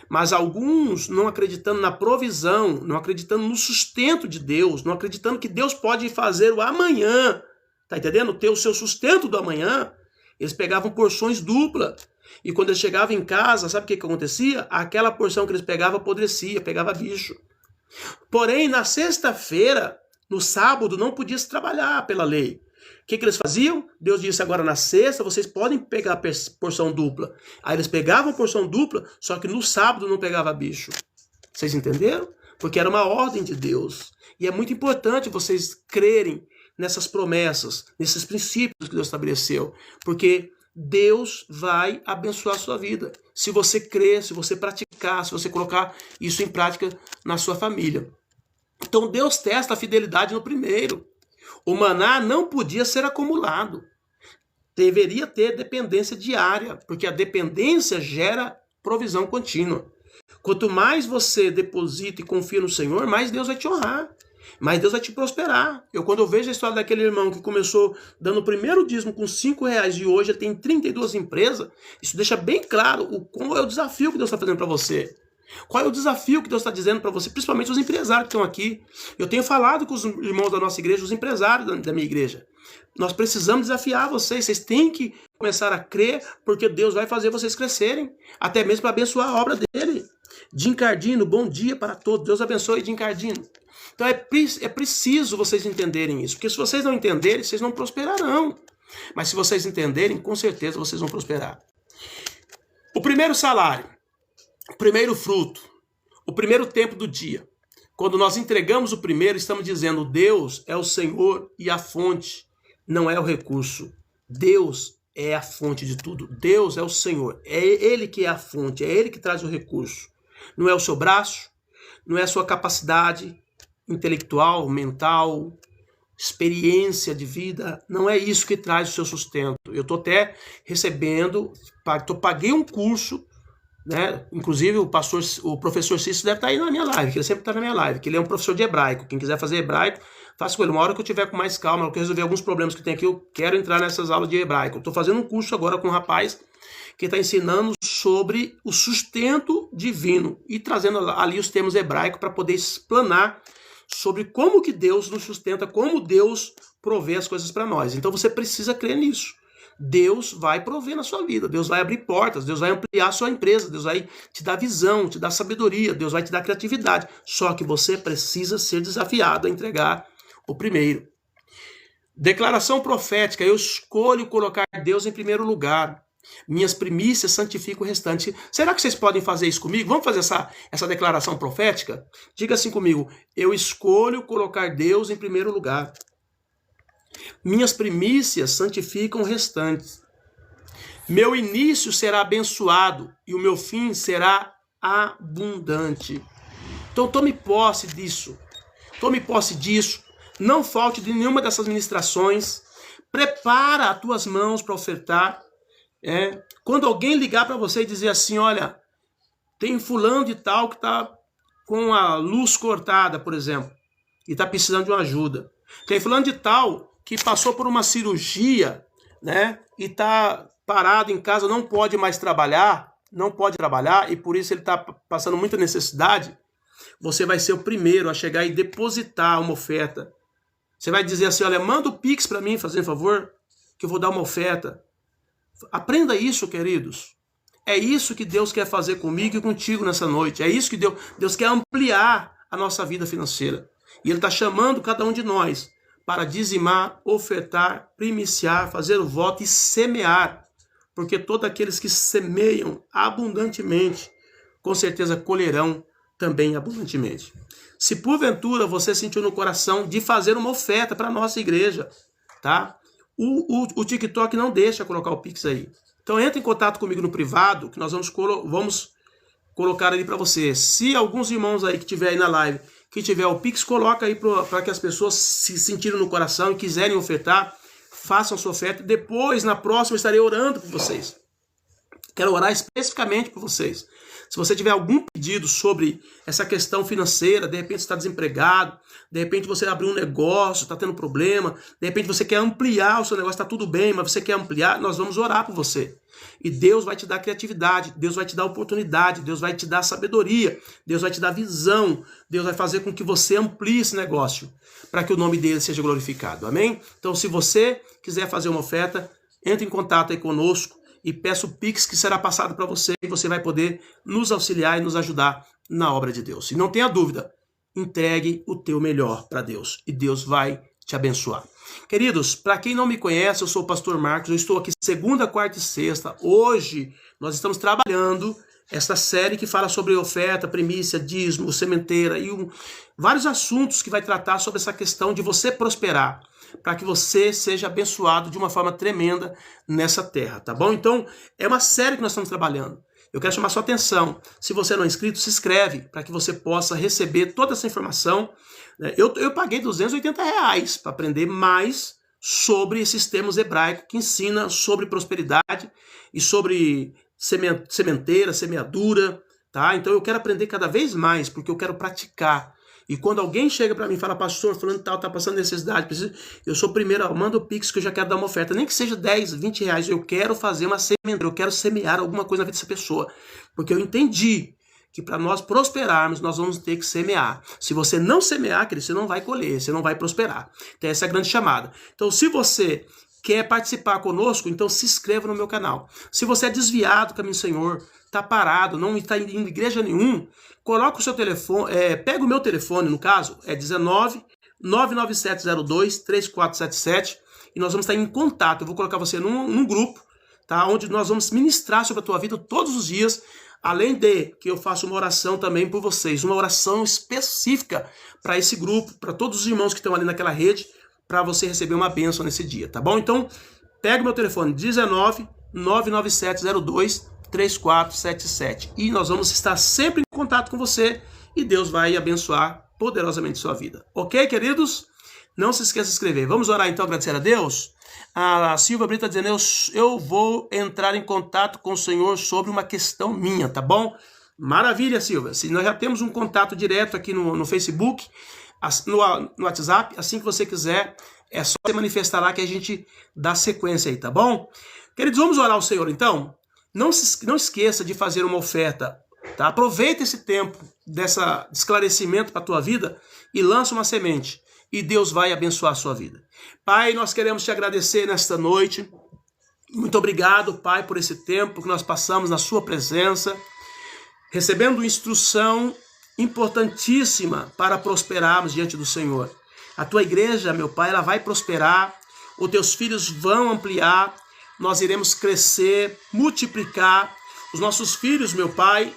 Mas alguns, não acreditando na provisão, não acreditando no sustento de Deus, não acreditando que Deus pode fazer o amanhã, tá entendendo? Ter o seu sustento do amanhã, eles pegavam porções duplas. E quando eles chegavam em casa, sabe o que acontecia? Aquela porção que eles pegavam apodrecia, pegava bicho. Porém, na sexta-feira, no sábado, não podia se trabalhar pela lei. O que eles faziam? Deus disse: agora na sexta vocês podem pegar a porção dupla. Aí eles pegavam a porção dupla, só que no sábado não pegava bicho. Vocês entenderam? Porque era uma ordem de Deus. E é muito importante vocês crerem nessas promessas, nesses princípios que Deus estabeleceu. Porque Deus vai abençoar a sua vida. Se você crer, se você praticar, se você colocar isso em prática na sua família. Então Deus testa a fidelidade no primeiro. O maná não podia ser acumulado. Deveria ter dependência diária, porque a dependência gera provisão contínua. Quanto mais você deposita e confia no Senhor, mais Deus vai te honrar. Mais Deus vai te prosperar. Quando eu vejo a história daquele irmão que começou dando o primeiro dízimo com R$5 e hoje ele tem 32 empresas, isso deixa bem claro qual é o desafio que Deus está fazendo para você. Qual é o desafio que Deus está dizendo para você, principalmente os empresários que estão aqui. Eu tenho falado com os irmãos da nossa igreja, os empresários da minha igreja. Nós precisamos desafiar vocês têm que começar a crer, porque Deus vai fazer vocês crescerem, até mesmo para abençoar a obra dele. Jim Cardino, bom dia para todos, Deus abençoe Jim Cardino. Então é preciso vocês entenderem isso, porque se vocês não entenderem, vocês não prosperarão. Mas se vocês entenderem, com certeza vocês vão prosperar. O primeiro salário, o primeiro fruto, o primeiro tempo do dia. Quando nós entregamos o primeiro, estamos dizendo: Deus é o Senhor e a fonte, não é o recurso. Deus é a fonte de tudo. Deus é o Senhor. É Ele que é a fonte, é Ele que traz o recurso. Não é o seu braço, não é a sua capacidade intelectual, mental, experiência de vida, não é isso que traz o seu sustento. Eu estou até recebendo, paguei um curso, né? Inclusive o professor Cícero deve estar aí na minha live, que ele sempre está na minha live, que ele é um professor de hebraico. Quem quiser fazer hebraico, faça com ele. Uma hora que eu tiver com mais calma, que eu resolver alguns problemas que eu tenho aqui, eu quero entrar nessas aulas de hebraico. Eu estou fazendo um curso agora com um rapaz que está ensinando sobre o sustento divino e trazendo ali os termos hebraicos para poder explanar sobre como que Deus nos sustenta, como Deus provê as coisas para nós. Então você precisa crer nisso. Deus vai prover na sua vida, Deus vai abrir portas, Deus vai ampliar a sua empresa, Deus vai te dar visão, te dar sabedoria, Deus vai te dar criatividade. Só que você precisa ser desafiado a entregar o primeiro. Declaração profética: eu escolho colocar Deus em primeiro lugar. Minhas primícias santificam o restante. Será que vocês podem fazer isso comigo? Vamos fazer essa declaração profética? Diga assim comigo: eu escolho colocar Deus em primeiro lugar. Minhas primícias santificam o restante. Meu início será abençoado e o meu fim será abundante. Então tome posse disso. Tome posse disso. Não falte de nenhuma dessas ministrações. Prepara as tuas mãos para ofertar. Quando alguém ligar para você e dizer assim: olha, tem fulano de tal que está com a luz cortada, por exemplo, e está precisando de uma ajuda. Tem fulano de tal que passou por uma cirurgia, né, e está parado em casa, não pode mais trabalhar, e por isso ele está passando muita necessidade. Você vai ser o primeiro a chegar e depositar uma oferta. Você vai dizer assim: olha, manda o Pix para mim, fazendo favor, que eu vou dar uma oferta. Aprenda isso, queridos. É isso que Deus quer fazer comigo e contigo nessa noite. É isso que Deus quer ampliar a nossa vida financeira. E Ele está chamando cada um de nós para dizimar, ofertar, primiciar, fazer o voto e semear. Porque todos aqueles que semeiam abundantemente, com certeza colherão também abundantemente. Se porventura você sentiu no coração de fazer uma oferta para a nossa igreja, tá? O TikTok não deixa colocar o Pix aí. Então entre em contato comigo no privado, que nós vamos colocar ali para você. Se alguns irmãos aí que tiver aí na live, que tiver o Pix, coloca aí para que as pessoas se sentirem no coração e quiserem ofertar, façam sua oferta. Depois, na próxima, eu estarei orando por vocês. Quero orar especificamente por vocês. Se você tiver algum pedido sobre essa questão financeira, de repente você está desempregado, de repente você abriu um negócio, está tendo problema, de repente você quer ampliar o seu negócio, está tudo bem, mas você quer ampliar, nós vamos orar por você. E Deus vai te dar criatividade, Deus vai te dar oportunidade, Deus vai te dar sabedoria, Deus vai te dar visão, Deus vai fazer com que você amplie esse negócio, para que o nome dele seja glorificado, amém? Então se você quiser fazer uma oferta, entre em contato aí conosco, e peça o Pix que será passado para você e você vai poder nos auxiliar e nos ajudar na obra de Deus. E não tenha dúvida, entregue o teu melhor para Deus e Deus vai te abençoar. Queridos, para quem não me conhece, eu sou o pastor Marcos, eu estou aqui segunda, quarta e sexta. Hoje nós estamos trabalhando esta série que fala sobre oferta, primícia, dízimo, sementeira e vários assuntos que vai tratar sobre essa questão de você prosperar, para que você seja abençoado de uma forma tremenda nessa terra, tá bom? Então, é uma série que nós estamos trabalhando. Eu quero chamar sua atenção. Se você não é inscrito, se inscreve para que você possa receber toda essa informação. Eu paguei R$280 para aprender mais sobre esses termos hebraicos que ensina sobre prosperidade e sobre sementeira, semeadura, tá? Então eu quero aprender cada vez mais, porque eu quero praticar. E quando alguém chega para mim e fala: pastor, falando tal, tá passando necessidade, eu sou o primeiro, manda o Pix que eu já quero dar uma oferta, nem que seja 10, 20 reais, eu quero fazer uma sementeira, eu quero semear alguma coisa na vida dessa pessoa, porque eu entendi que para nós prosperarmos, nós vamos ter que semear. Se você não semear, querido, você não vai colher, você não vai prosperar. Então essa é a grande chamada. Então se você quer participar conosco, então se inscreva no meu canal. Se você é desviado do caminho do Senhor, está parado, não está indo em igreja nenhum, coloca o seu telefone, pega o meu telefone, no caso, é 19 99702 3477 e nós vamos estar em contato. Eu vou colocar você num grupo, tá? Onde nós vamos ministrar sobre a tua vida todos os dias, além de que eu faço uma oração também por vocês, uma oração específica para esse grupo, para todos os irmãos que estão ali naquela rede, para você receber uma bênção nesse dia, tá bom? Então, pega o meu telefone, 19 99702 3477 e nós vamos estar sempre em contato com você e Deus vai abençoar poderosamente sua vida. Ok, queridos? Não se esqueça de se inscrever. Vamos orar então, agradecer a Deus? A Silvia Brito está dizendo, eu vou entrar em contato com o Senhor sobre uma questão minha, tá bom? Maravilha, Silvia. Se nós já temos um contato direto aqui no Facebook, no WhatsApp, assim que você quiser, é só você manifestar lá que a gente dá sequência aí, tá bom? Queridos, vamos orar ao Senhor então? Não esqueça de fazer uma oferta, tá? Aproveita esse tempo de esclarecimento para a tua vida e lança uma semente. E Deus vai abençoar a sua vida. Pai, nós queremos te agradecer nesta noite. Muito obrigado, Pai, por esse tempo que nós passamos na sua presença, recebendo instrução importantíssima para prosperarmos diante do Senhor. A tua igreja, meu Pai, ela vai prosperar, os teus filhos vão ampliar, nós iremos crescer, multiplicar, os nossos filhos, meu Pai,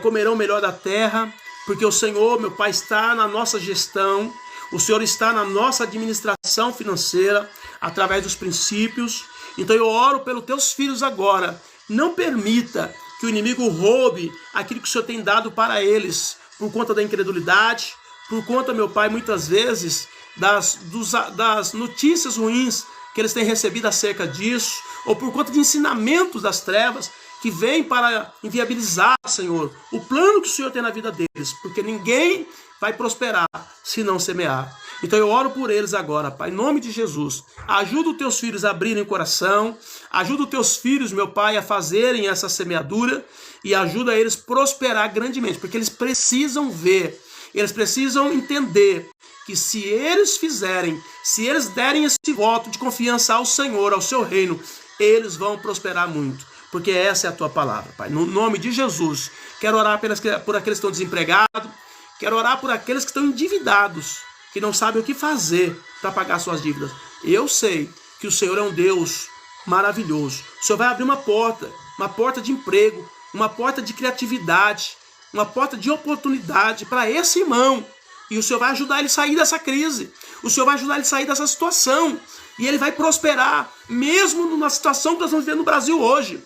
comerão o melhor da terra, porque o Senhor, meu Pai, está na nossa gestão, o Senhor está na nossa administração financeira, através dos princípios. Então eu oro pelos teus filhos agora. Não permita que o inimigo roube aquilo que o Senhor tem dado para eles, por conta da incredulidade, por conta, meu Pai, muitas vezes, das notícias ruins que eles têm recebido acerca disso, ou por conta de ensinamentos das trevas, que vêm para inviabilizar, Senhor, o plano que o Senhor tem na vida deles, porque ninguém vai prosperar se não semear. Então eu oro por eles agora, Pai, em nome de Jesus. Ajuda os teus filhos a abrirem o coração, ajuda os teus filhos, meu Pai, a fazerem essa semeadura e ajuda eles a prosperar grandemente, porque eles precisam ver, eles precisam entender que se eles fizerem, se eles derem esse voto de confiança ao Senhor, ao seu reino, eles vão prosperar muito, porque essa é a tua palavra, Pai. No nome de Jesus, quero orar por aqueles que estão desempregados, quero orar por aqueles que estão endividados, que não sabem o que fazer para pagar suas dívidas. Eu sei que o Senhor é um Deus maravilhoso. O Senhor vai abrir uma porta de emprego, uma porta de criatividade, uma porta de oportunidade para esse irmão. E o Senhor vai ajudar ele a sair dessa crise. O Senhor vai ajudar ele a sair dessa situação. E ele vai prosperar, mesmo na situação que nós estamos vivendo no Brasil hoje.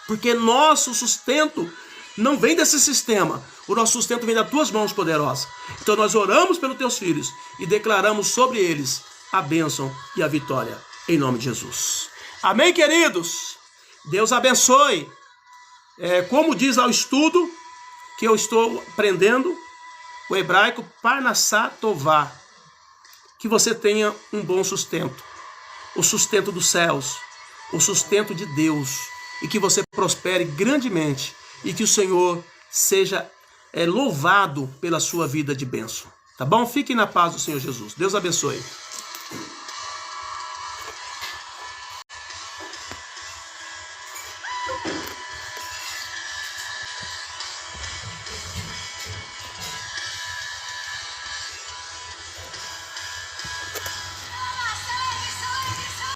Porque nosso sustento não vem desse sistema. O nosso sustento vem das tuas mãos poderosas. Então nós oramos pelos teus filhos e declaramos sobre eles a bênção e a vitória. Em nome de Jesus. Amém, queridos? Deus abençoe. Como diz lá o estudo que eu estou aprendendo, o hebraico Parnassá Tová. Que você tenha um bom sustento. O sustento dos céus. O sustento de Deus. E que você prospere grandemente. E que o Senhor seja louvado pela sua vida de bênção. Tá bom? Fiquem na paz do Senhor Jesus. Deus abençoe.